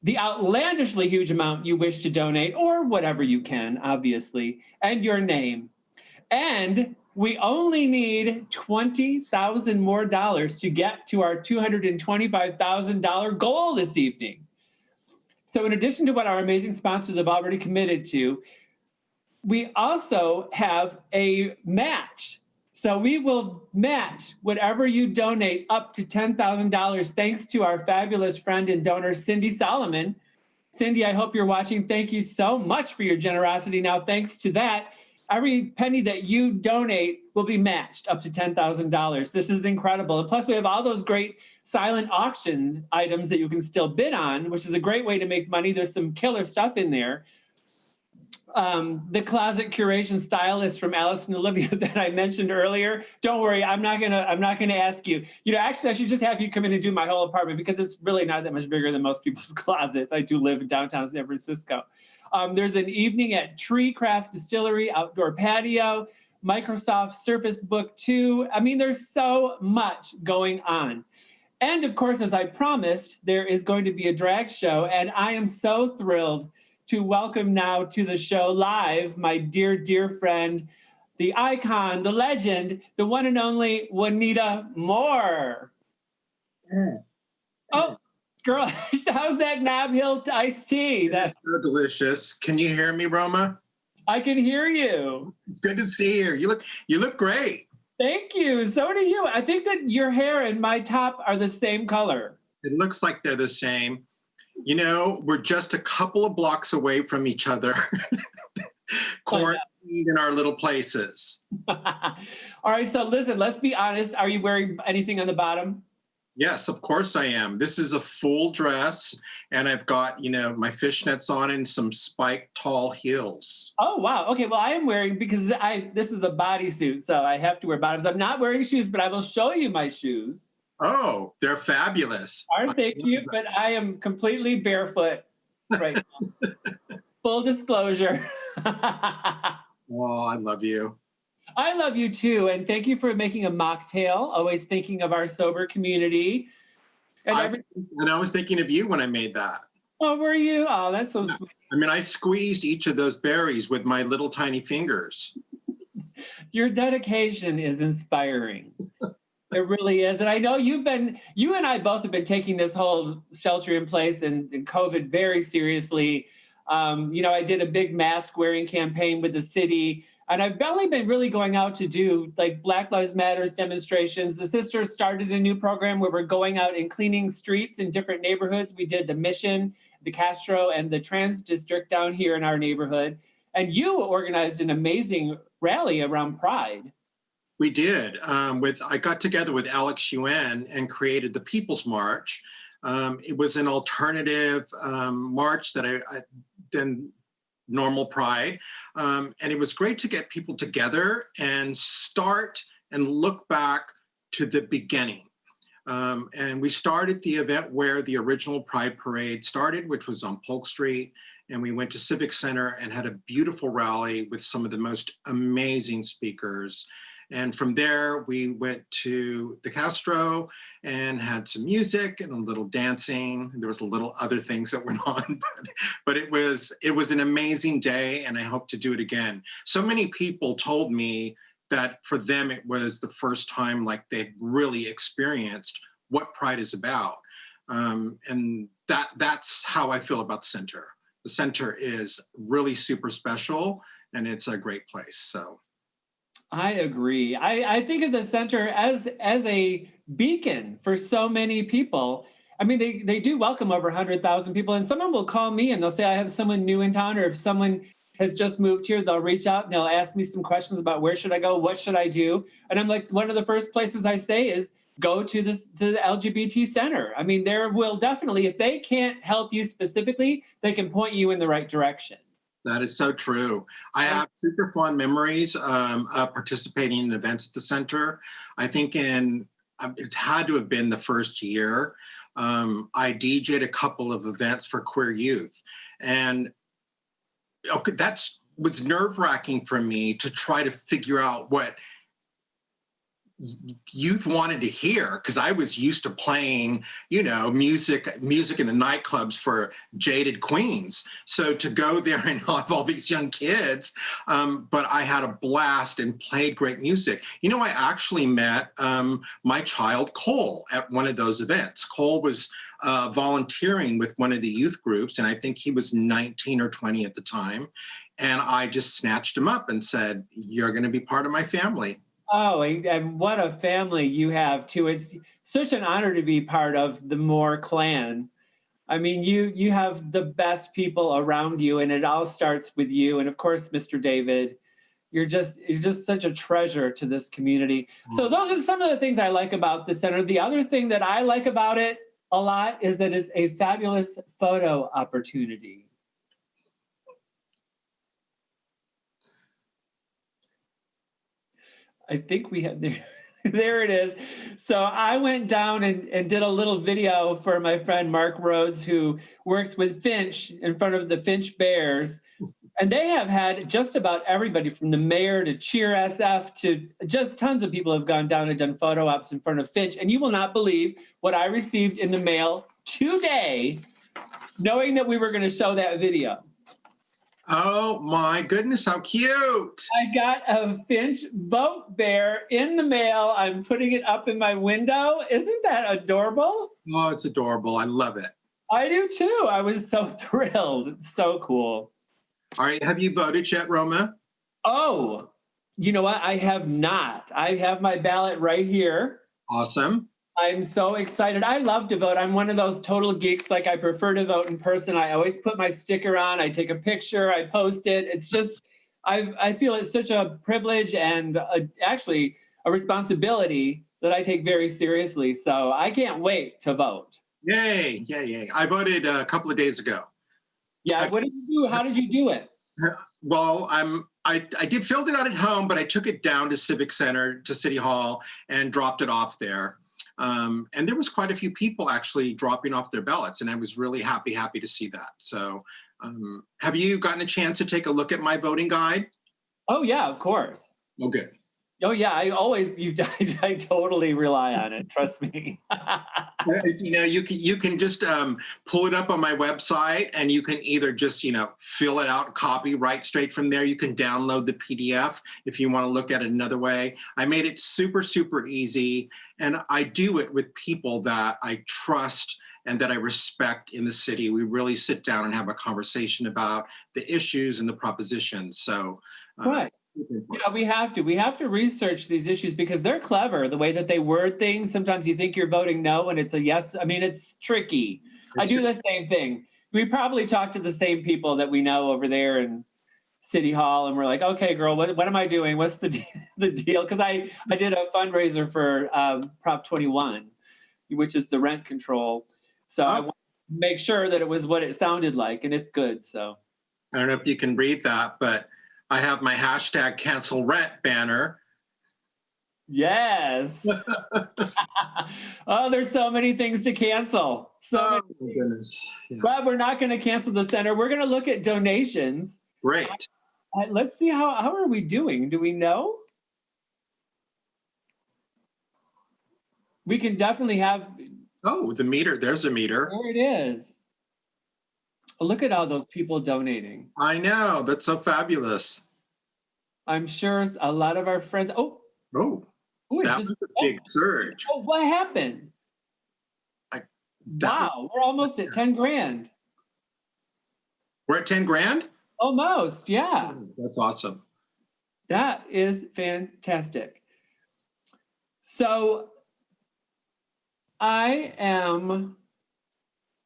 Speaker 1: the outlandishly huge amount you wish to donate, or whatever you can, obviously, and your name. And we only need $20,000 more to get to our $225,000 goal this evening. So in addition to what our amazing sponsors have already committed to, we also have a match. So we will match whatever you donate up to $10,000, thanks to our fabulous friend and donor, Cindy Solomon. Cindy, I hope you're watching. Thank you so much for your generosity. Now, thanks to that, every penny that you donate will be matched up to $10,000. This is incredible. And plus, we have all those great silent auction items that you can still bid on, which is a great way to make money. There's some killer stuff in there. The closet curation stylist from Alice and Olivia that I mentioned earlier. Don't worry, I'm not gonna ask you. You know, actually, I should just have you come in and do my whole apartment, because it's really not that much bigger than most people's closets. I do live in downtown San Francisco. There's an evening at Tree Craft Distillery outdoor patio, Microsoft Surface Book 2. I mean, there's so much going on. And of course, as I promised, there is going to be a drag show, and I am so thrilled to welcome now to the show live my dear, dear friend, the icon, the legend, the one and only Juanita Moore. Oh, girl, how's that Nob Hill iced tea?
Speaker 10: That's so delicious. Can you hear me, Roma?
Speaker 1: I can hear you.
Speaker 10: It's good to see you. You look great.
Speaker 1: Thank you. So do you. I think that your hair and my top are the same color.
Speaker 10: It looks like they're the same. You know, we're just a couple of blocks away from each other. Quarantine in our little places.
Speaker 1: All right, so listen, let's be honest. Are you wearing anything on the bottom?
Speaker 10: Yes, of course I am. This is a full dress, and I've got, my fishnets on and some spiked tall heels.
Speaker 1: Oh, wow. Okay, well, I am wearing, because this is a bodysuit, so I have to wear bottoms. I'm not wearing shoes, but I will show you my shoes.
Speaker 10: Oh, they're fabulous.
Speaker 1: Aren't they cute? But I am completely barefoot right now. Full disclosure.
Speaker 10: Oh, I love you.
Speaker 1: I love you too, and thank you for making a mocktail, always thinking of our sober community. And
Speaker 10: I was thinking of you when I made that.
Speaker 1: Oh, were you? Oh, that's so sweet.
Speaker 10: I mean, I squeezed each of those berries with my little tiny fingers.
Speaker 1: Your dedication is inspiring. It really is. And I know you and I both have been taking this whole shelter in place and COVID very seriously. I did a big mask wearing campaign with the city. And I've only been really going out to do like Black Lives Matters demonstrations. The sisters started a new program where we're going out and cleaning streets in different neighborhoods. We did the Mission, the Castro, and the Trans District down here in our neighborhood. And you organized an amazing rally around Pride.
Speaker 10: We did. I got together with Alex Yuen and created the People's March. It was an alternative march that I then normal Pride. And it was great to get people together and start and look back to the beginning. And we started the event where the original Pride Parade started, which was on Polk Street. And we went to Civic Center and had a beautiful rally with some of the most amazing speakers. And from there, we went to the Castro and had some music and a little dancing. There was a little other things that went on, but it was an amazing day, and I hope to do it again. So many people told me that for them, it was the first time like they'd really experienced what Pride is about. And that's how I feel about the center. The center is really super special, and it's a great place, so.
Speaker 1: I agree. I think of the center as a beacon for so many people. I mean, they do welcome over 100,000 people, and someone will call me and they'll say, I have someone new in town, or if someone has just moved here, they'll reach out and they'll ask me some questions about where should I go, what should I do? And I'm like, one of the first places I say is go to the LGBT center. I mean, there will definitely, if they can't help you specifically, they can point you in the right direction.
Speaker 10: That is so true. I have super fond memories of participating in events at the center. I think it's had to have been the first year. I DJ'd a couple of events for queer youth. And that was nerve-wracking for me to try to figure out what youth wanted to hear, because I was used to playing, music in the nightclubs for jaded queens. So to go there and have all these young kids, but I had a blast and played great music. I actually met my child Cole at one of those events. Cole was volunteering with one of the youth groups, and I think he was 19 or 20 at the time. And I just snatched him up and said, "You're going to be part of my family."
Speaker 1: Oh, and what a family you have too. It's such an honor to be part of the Moore clan. I mean, you have the best people around you, and it all starts with you. And of course, Mr. David, you're just such a treasure to this community. So those are some of the things I like about the center. The other thing that I like about it a lot is that it's a fabulous photo opportunity. I think we have there it is. So I went down and did a little video for my friend Mark Rhodes, who works with Finch in front of the Finch Bears. And they have had just about everybody from the mayor to Cheer SF to just tons of people have gone down and done photo ops in front of Finch. And you will not believe what I received in the mail today, knowing that we were going to show that video.
Speaker 10: Oh my goodness, how cute.
Speaker 1: I got a Finch vote bear in the mail. I'm putting it up in my window. Isn't that adorable?
Speaker 10: Oh, it's adorable. I love it.
Speaker 1: I do too. I was so thrilled. It's so cool.
Speaker 10: All right, have you voted yet, Roma?
Speaker 1: Oh, you know what? I have not. I have my ballot right here.
Speaker 10: Awesome.
Speaker 1: I'm so excited. I love to vote. I'm one of those total geeks. Like, I prefer to vote in person. I always put my sticker on. I take a picture. I post it. It's just, I feel it's such a privilege and actually a responsibility that I take very seriously. So I can't wait to vote.
Speaker 10: Yay, yay, yay. I voted a couple of days ago.
Speaker 1: Yeah, what did you do? How did you do it?
Speaker 10: Well, I did filled it out at home, but I took it down to Civic Center, to City Hall, and dropped it off there. And there was quite a few people actually dropping off their ballots, and I was really happy to see that. So have you gotten a chance to take a look at my voting guide?
Speaker 1: Oh, yeah, of course.
Speaker 10: Oh, good.
Speaker 1: Oh, yeah, I totally rely on it. Trust me.
Speaker 10: You know, you can just pull it up on my website, and you can either just, fill it out, copy right straight from there. You can download the PDF if you want to look at it another way. I made it super, super easy, and I do it with people that I trust and that I respect in the city. We really sit down and have a conversation about the issues and the propositions. So,
Speaker 1: right. Yeah, we have to research these issues because they're clever. The way that they word things, sometimes you think you're voting no and it's a yes. I mean, it's tricky. I do the same thing. We probably talk to the same people that we know over there in City Hall, and we're like, okay, girl, what am I doing? What's the deal? Because I did a fundraiser for Prop 21, which is the rent control. So I want to make sure that it was what it sounded like, and it's good. So
Speaker 10: I don't know if you can read that, but I have my hashtag cancel rent banner.
Speaker 1: Yes. Oh, there's so many things to cancel.
Speaker 10: My goodness. Yeah.
Speaker 1: But we're not going to cancel the center. We're going to look at donations.
Speaker 10: Great.
Speaker 1: Let's see how are we doing? Do we know? We can definitely have.
Speaker 10: Oh, the meter. There's a meter.
Speaker 1: There it is. Look at all those people donating.
Speaker 10: I know. That's so fabulous.
Speaker 1: I'm sure a lot of our friends.
Speaker 10: Oh, that was a big surge.
Speaker 1: Oh, what happened? Wow, we're almost at 10 grand.
Speaker 10: We're at 10 grand?
Speaker 1: Almost, yeah.
Speaker 10: That's awesome.
Speaker 1: That is fantastic. So I am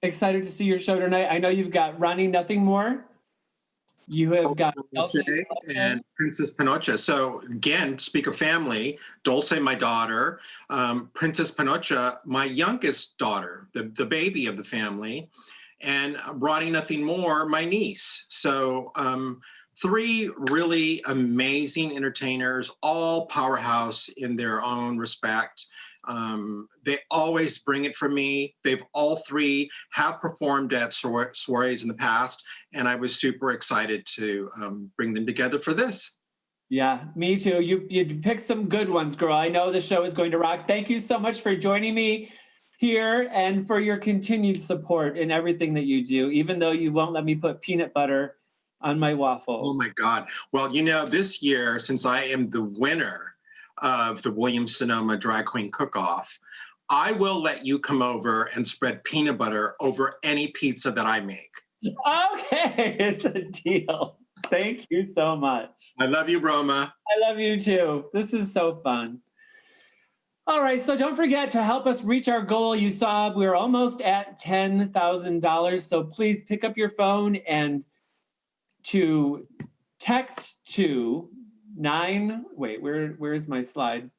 Speaker 1: excited to see your show tonight. I know you've got Ronnie Nothing More. You have got
Speaker 10: Dulce and Princess Pinocha. So again, speak of family, Dulce, my daughter, Princess Pinocha, my youngest daughter, the baby of the family, and Ronnie Nothing More, my niece. So three really amazing entertainers, all powerhouse in their own respect. They always bring it for me. All three have performed at soirees in the past, and I was super excited to bring them together for this.
Speaker 1: Yeah, me too. You picked some good ones, girl. I know the show is going to rock. Thank you so much for joining me here and for your continued support in everything that you do, even though you won't let me put peanut butter on my waffles.
Speaker 10: Oh my God. Well, this year, since I am the winner of the Williams-Sonoma Drag Queen Cook-Off, I will let you come over and spread peanut butter over any pizza that I make.
Speaker 1: Okay, it's a deal. Thank you so much.
Speaker 10: I love you, Roma.
Speaker 1: I love you too. This is so fun. All right, so don't forget to help us reach our goal. You saw we're almost at $10,000, so please pick up your phone and to text to where's my slide?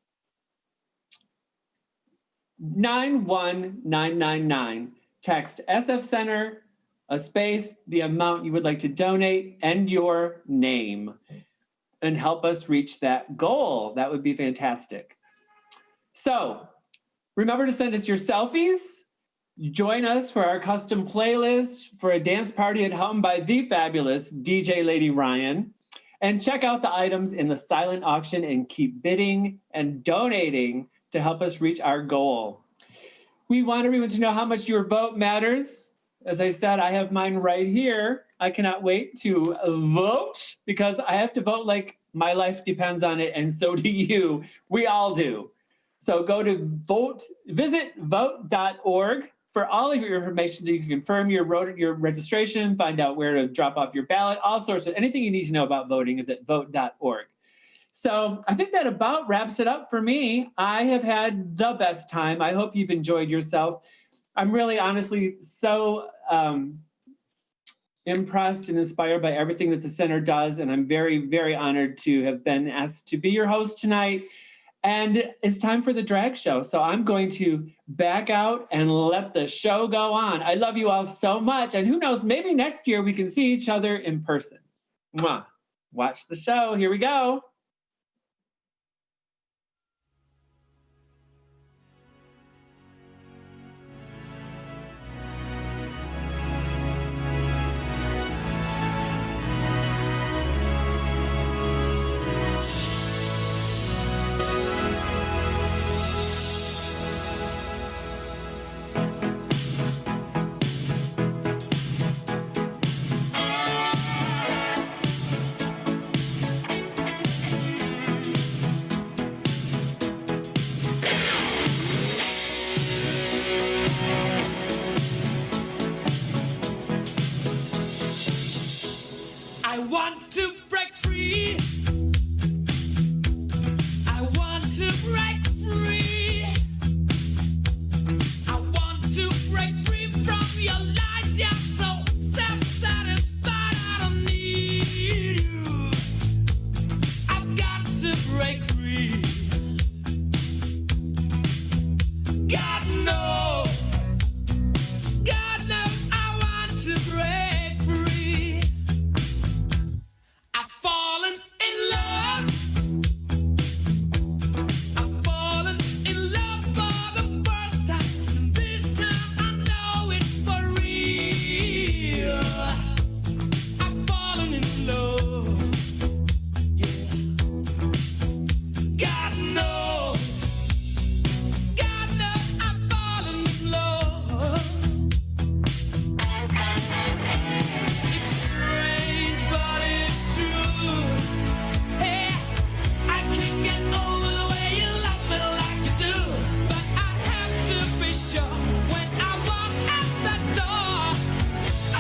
Speaker 1: 91999. Text SF Center, a space, the amount you would like to donate, and your name, and help us reach that goal. That would be fantastic. So remember to send us your selfies. Join us for our custom playlist for a dance party at home by the fabulous DJ Lady Ryan. And check out the items in the silent auction and keep bidding and donating to help us reach our goal. We want everyone to know how much your vote matters. As I said, I have mine right here. I cannot wait to vote because I have to vote like my life depends on it, and so do you. We all do. So go to visit vote.org for all of your information so you can confirm your registration, find out where to drop off your ballot, all sorts of anything you need to know about voting is at vote.org. So I think that about wraps it up for me. I have had the best time. I hope you've enjoyed yourself. I'm really honestly so impressed and inspired by everything that the center does. And I'm very, very honored to have been asked to be your host tonight. And it's time for the drag show. So I'm going to back out and let the show go on. I love you all so much. And who knows, maybe next year we can see each other in person. Mwah. Watch the show. Here we go.
Speaker 11: I want to break free. I want to break free. I want to break free from your lies. You're so self-satisfied. I don't need you. I've got to break free. God knows. God knows I want to break free. I've fallen in love. I've fallen in love for the first time. And this time I know it's for real. I've fallen in love. Yeah. God knows. God knows I've fallen in love. It's strange, but it's true. Hey, I can't get over the way you love me like you do. But I have to be sure when I walk out the door. Oh, I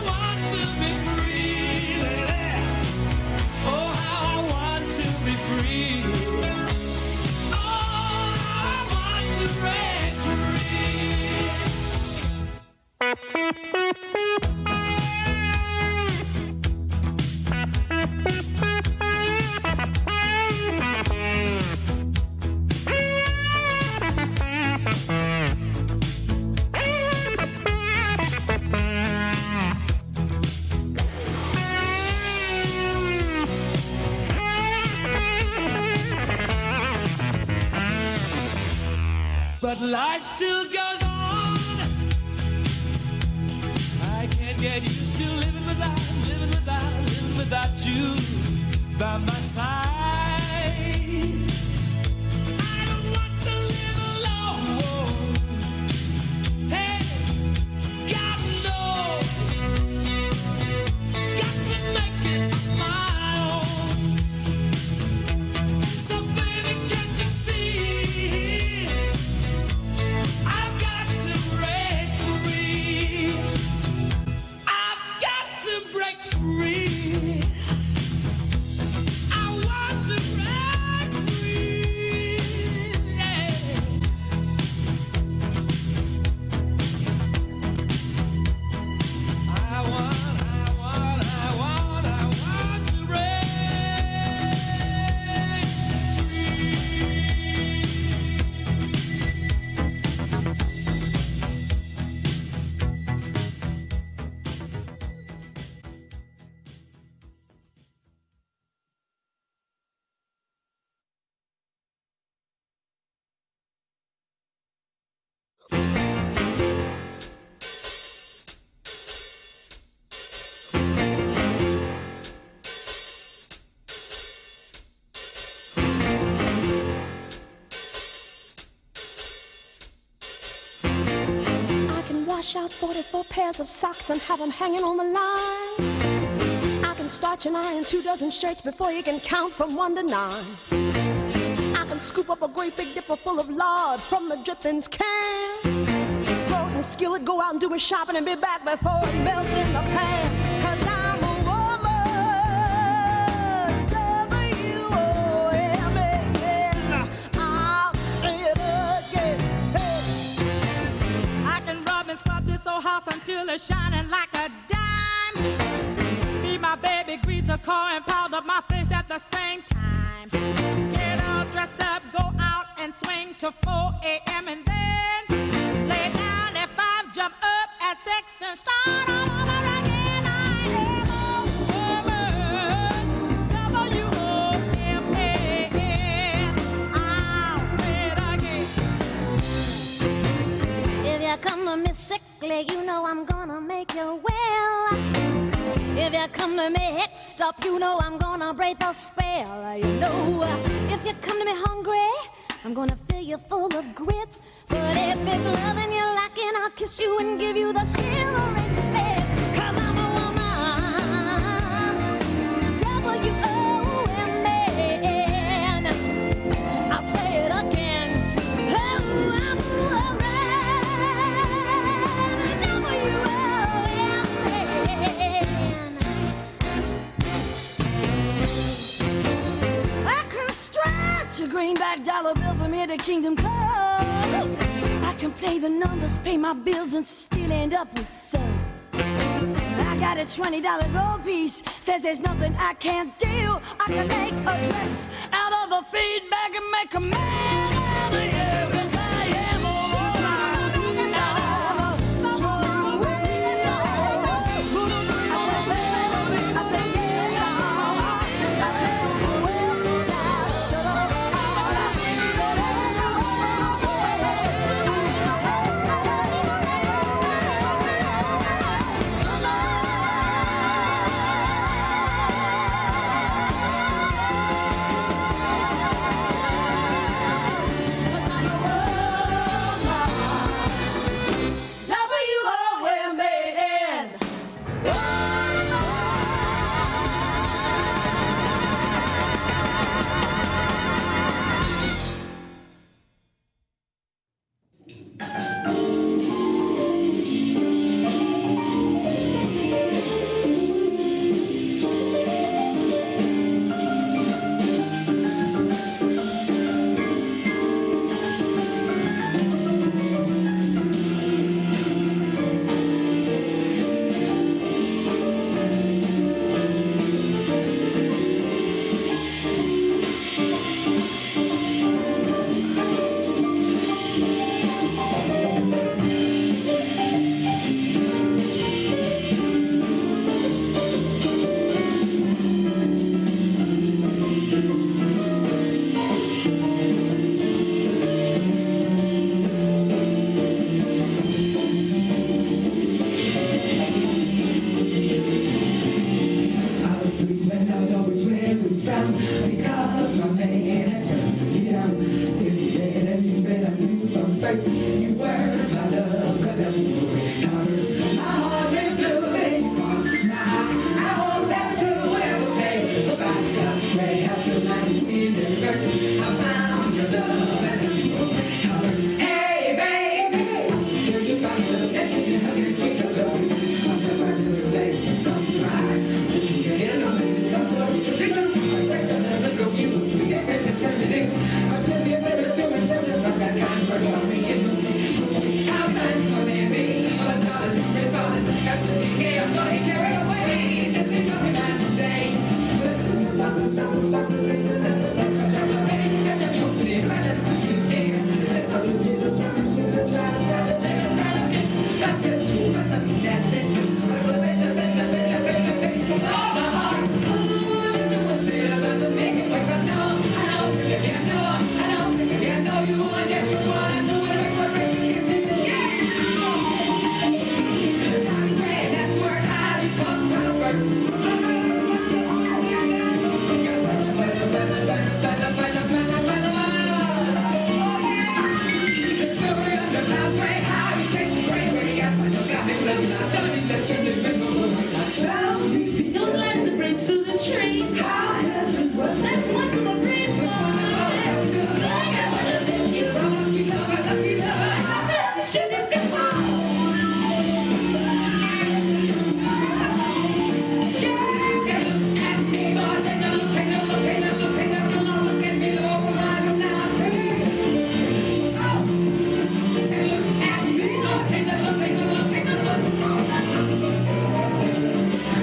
Speaker 11: want to be free, lady. Oh, how I want to be free. Oh, I want to break But life still goes on. I can't get used to living without you by my side. I don't want to live alone. Hey, God knows. Got to make it my own. So baby, can't you see? I've got to break free. I've got to break free. I want to break free. Yeah. I want to break
Speaker 12: I can wash out 44 pairs of socks and have them hanging on the line. I can starch and iron 2 dozen shirts before you can count from 1 to 9. I can scoop up a great big dipper full of lard from the drippings can. Throw it in the skillet, go out and do my shopping and be back before it melts in the pan. 'Cause I'm a woman, W-O-M-A-N. I'll say it again. Hey.
Speaker 11: I can rub and scrub this old house until it's shining like a dime. my baby grease the car and powder my face at the same time. Get all dressed up, go out and swing till 4 a.m. and then lay down at 5, jump up at 6 and start all over again. I am a woman, W-O-M-A-N. I'll say it again.
Speaker 12: If you come to me sickly, you know I'm gonna make you well. If you come to me hexed up, you know I'm gonna break the spell. You know, if you come to me hungry, I'm gonna fill you full of grits. But if it's loving you lacking, I'll kiss you and give you the shivering fits. 'Cause I'm a woman, W-O-M-A-N. I'll say it again. Oh, I'm a woman, W-O-M-A-N. I can stretch a greenback dollar bill from here to Kingdom Come. I can play the numbers, pay my bills, and still end up with some. I got a $20 gold piece, says there's nothing I can't do. I can make a dress out of a feedback and make a man out of you. 'Cause I am a woman.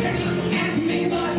Speaker 11: Take a look at me, boy.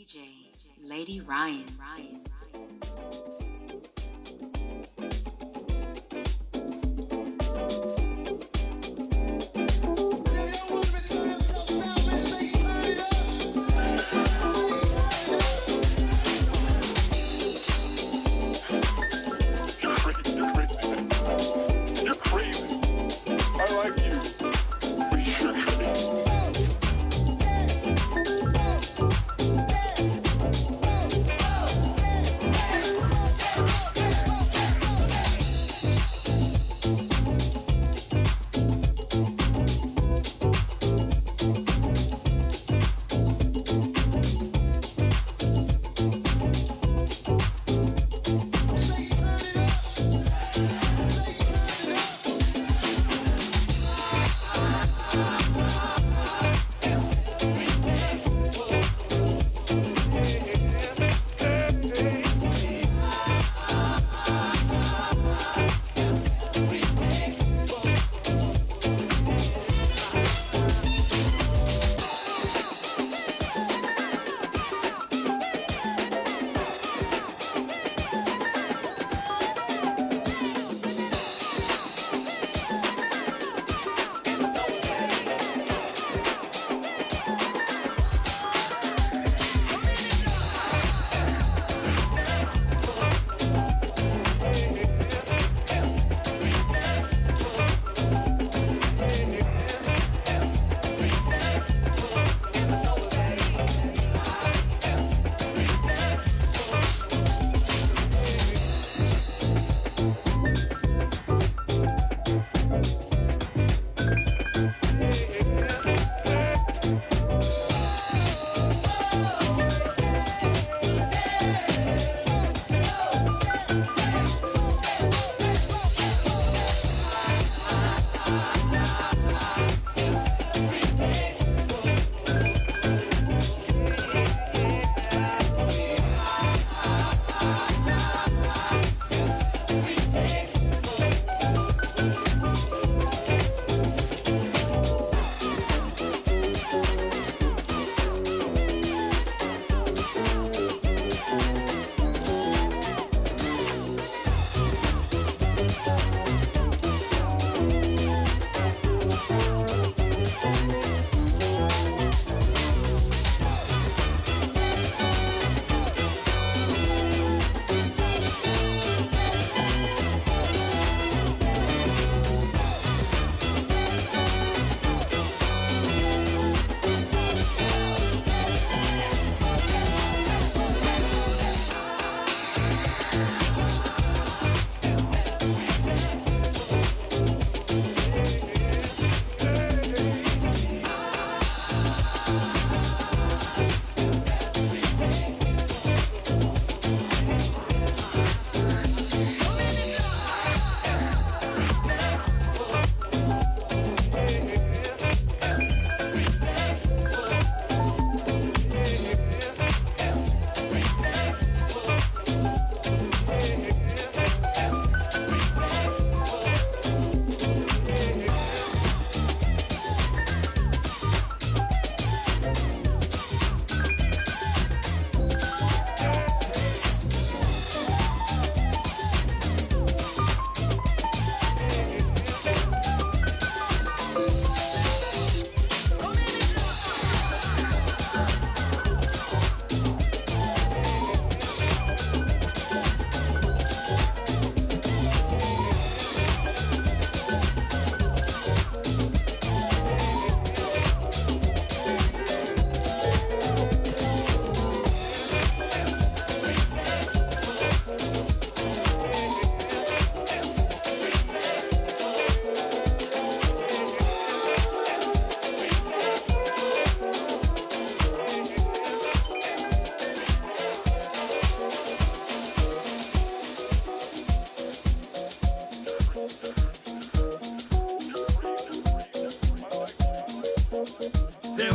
Speaker 13: DJ Lady Ryan.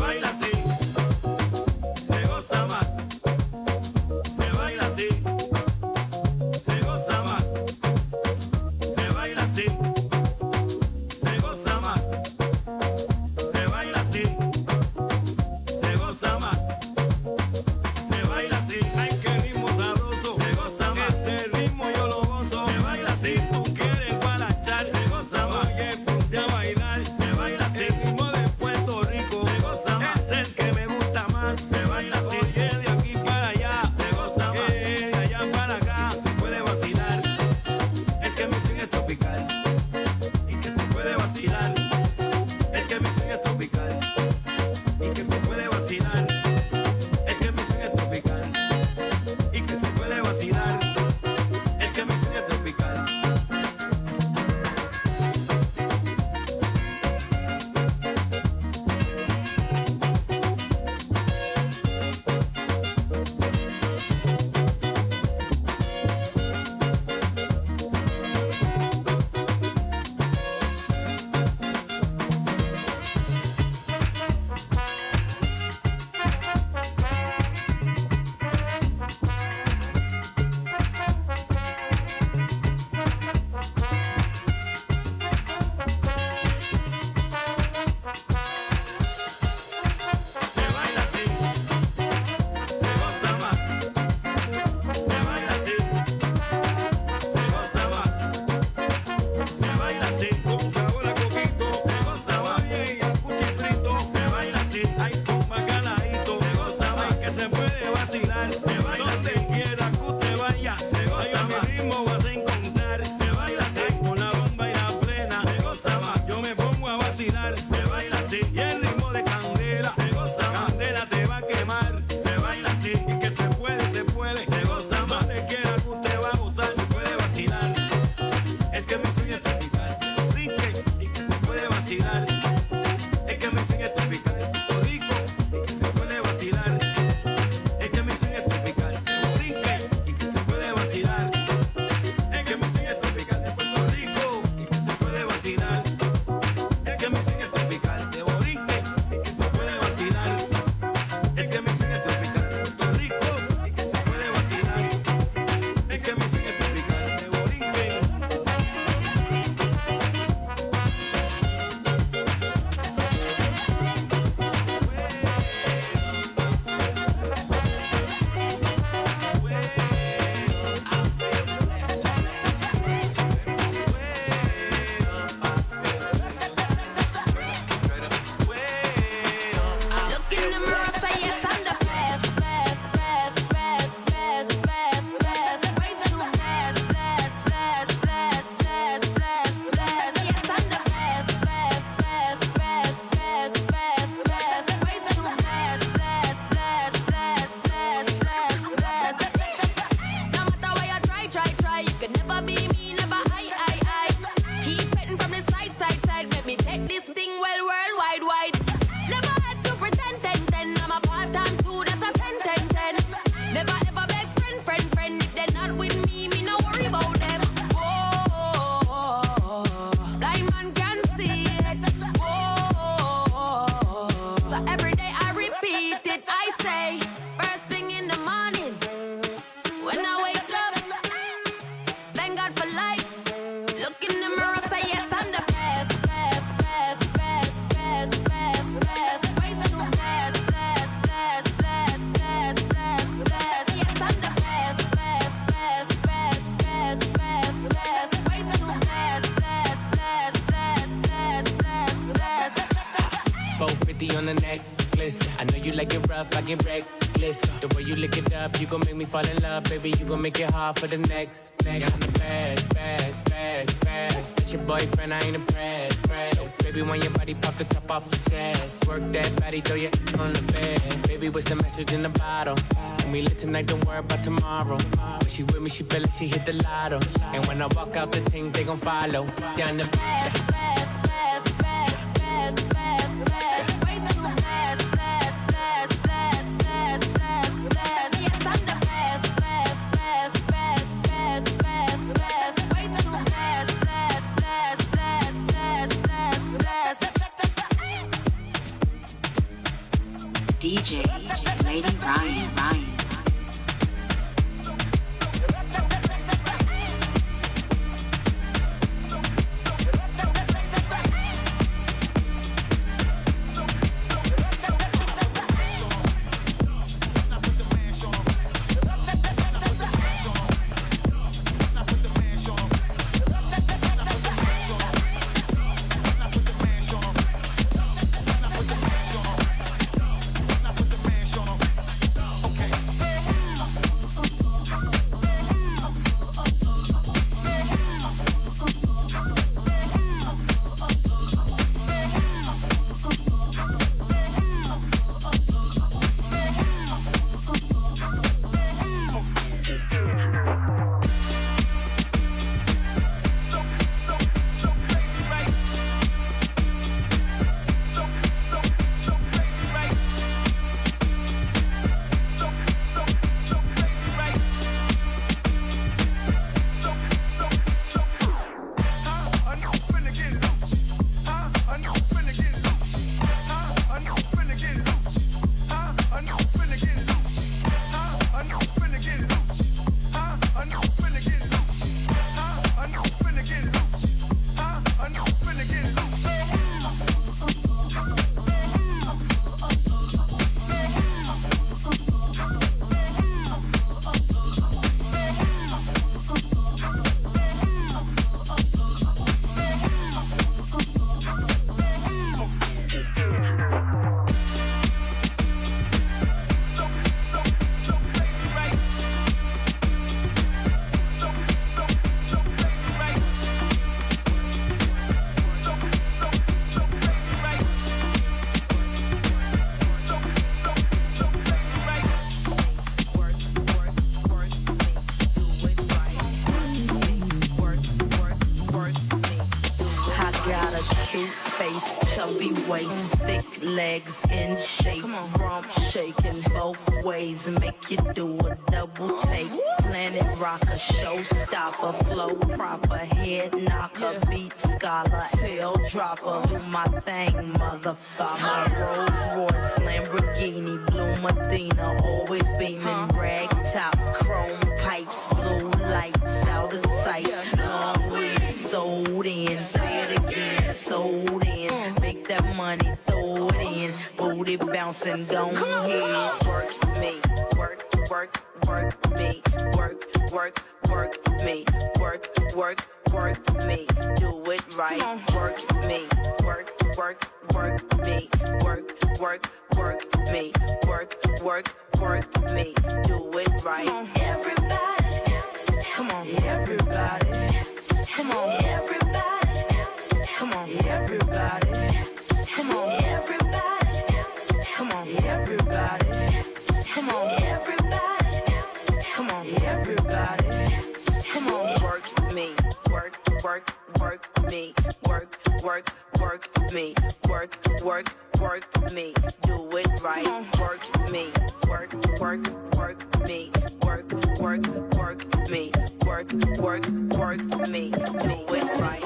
Speaker 11: baila así, se goza más. Se baila así, se goza más. Se baila así, se goza más. Se baila así, se goza más. Se baila así, ay qué ritmo sabroso. Se goza más, este ritmo yo lo gozo. Se baila así, tú quieres guarachar. Se goza más, oye, ponte a bailar. Se baila así, el ritmo de Puerto Rico. Se goza más, es el que me gusta más. Se baila así, oye, de aquí para allá. Se goza más, de allá para acá. Se puede vacilar, es que mi swing es tropical. Y que se puede vacilar, es que mi swing es tropical. Y que se puede vacilar, es que mi swing es tropical. Y que se puede vacilar, es que mi swing es tropical. Se baila así, se goza más. Se baila así, se goza más. Se baila así, con sabor a coquito. Se goza más, y a cuchifrito. Se baila así, ay con bacalaíto. Se goza más, que se puede vacilar. Se baila así, donde quiera que usted vaya. Se goza más, mi ritmo vas a encontrar. Se baila así, con la bomba y la plena. Se goza más, yo me pongo a vacilar. Se baila así, y el ritmo de candela. Se goza más, candela te va a quemar. Se baila así, y que se puede, se puede. Se goza más, donde quiera que usted va a gozar. Se puede vacilar, es que mi swing es tropical. Brinque, y que se puede vacilar, es que mi swing es tropical. Puerto Rico, y que se puede vacilar, es que mi swing es tropical. Brinque, y que se puede vacilar, es que mi swing es tropical. De Puerto Rico, y que se puede vacilar, es que mi swing es tropical. De Borinque, y que se puede vacilar, es que mi swing es tropical. De Puerto Rico, y que se puede vacilar, es que mi swing es tropical. De Borinque.
Speaker 12: Look in the mirror, say yes, I'm the best, best, best, best, best, best, best. Way too best, best, best, best, best, best, best. Yes, I'm the best, best, best, best, best, best, best. Way too best, best, best, best, best, best, best. No matter what you try, you can never be me, never I. Keep petting from the side, let me take this thing well worldwide, wide. Never had to pretend, 10. I'm a 5 times 2, that's a 10. Never ever beg friend. If they're not with me no worry about them. Whoa, blind man can see it. Whoa, so every day I repeat it. I say, first thing in the morning, when I wake up, thank God for life. Look in the mirror, say yes, I'm the best, best, best, best, best, best, best. Way too best, best, best, best, best, best, best. Yes, I'm the best, best, best, best, best, best, best. Way too best, best, best, best, best, best, best.
Speaker 11: 450 on the necklace. I know you like it rough, I get reckless. The way you lick it up, you gon' make me fall in love, baby. You gon' make it hard for the next. I'm the best, best, best, best. It's your boyfriend, I ain't impressed. Baby, when your body pop the top off the chest, work that body, throw your on the bed. Baby, what's the message in the bottle? When we lit tonight, don't worry about tomorrow. When she with me, she feel like she hit the lotto. And when I walk out, the things they gon' follow. Down the
Speaker 12: Best, best, best, best, best, best, best. Way too best, best, best, best, best, best, best. Yes, I'm the best, best, best, best, best, best, best. Way too best, best, best, best, best, best, best.
Speaker 13: DJ Lady Ryan.
Speaker 14: Legs in shape, rump shaking both ways, make you do a double take. Planet rocker, showstopper, flow proper, head knocker, beat scholar, tail dropper. Do my thing, motherfucker. My Rolls Royce, Lamborghini, blue Mathena, always beaming, rag top, chrome pipes, blue lights, out of sight. Long weed, sold in, say it again, sold in. Make that money, throw it in, booty bouncing, go ahead. Work me, work me, work me, work me, do it right. Work me, work me, work me, work me, do it right. Everybody, come on, everybody, come on, everybody, come on, everybody, come on, everybody, come on, everybody, come on, everybody, come on, everybody, come on. Work me, work me, work me, work me, do it right. Work me, work me, work me, work me, do it right.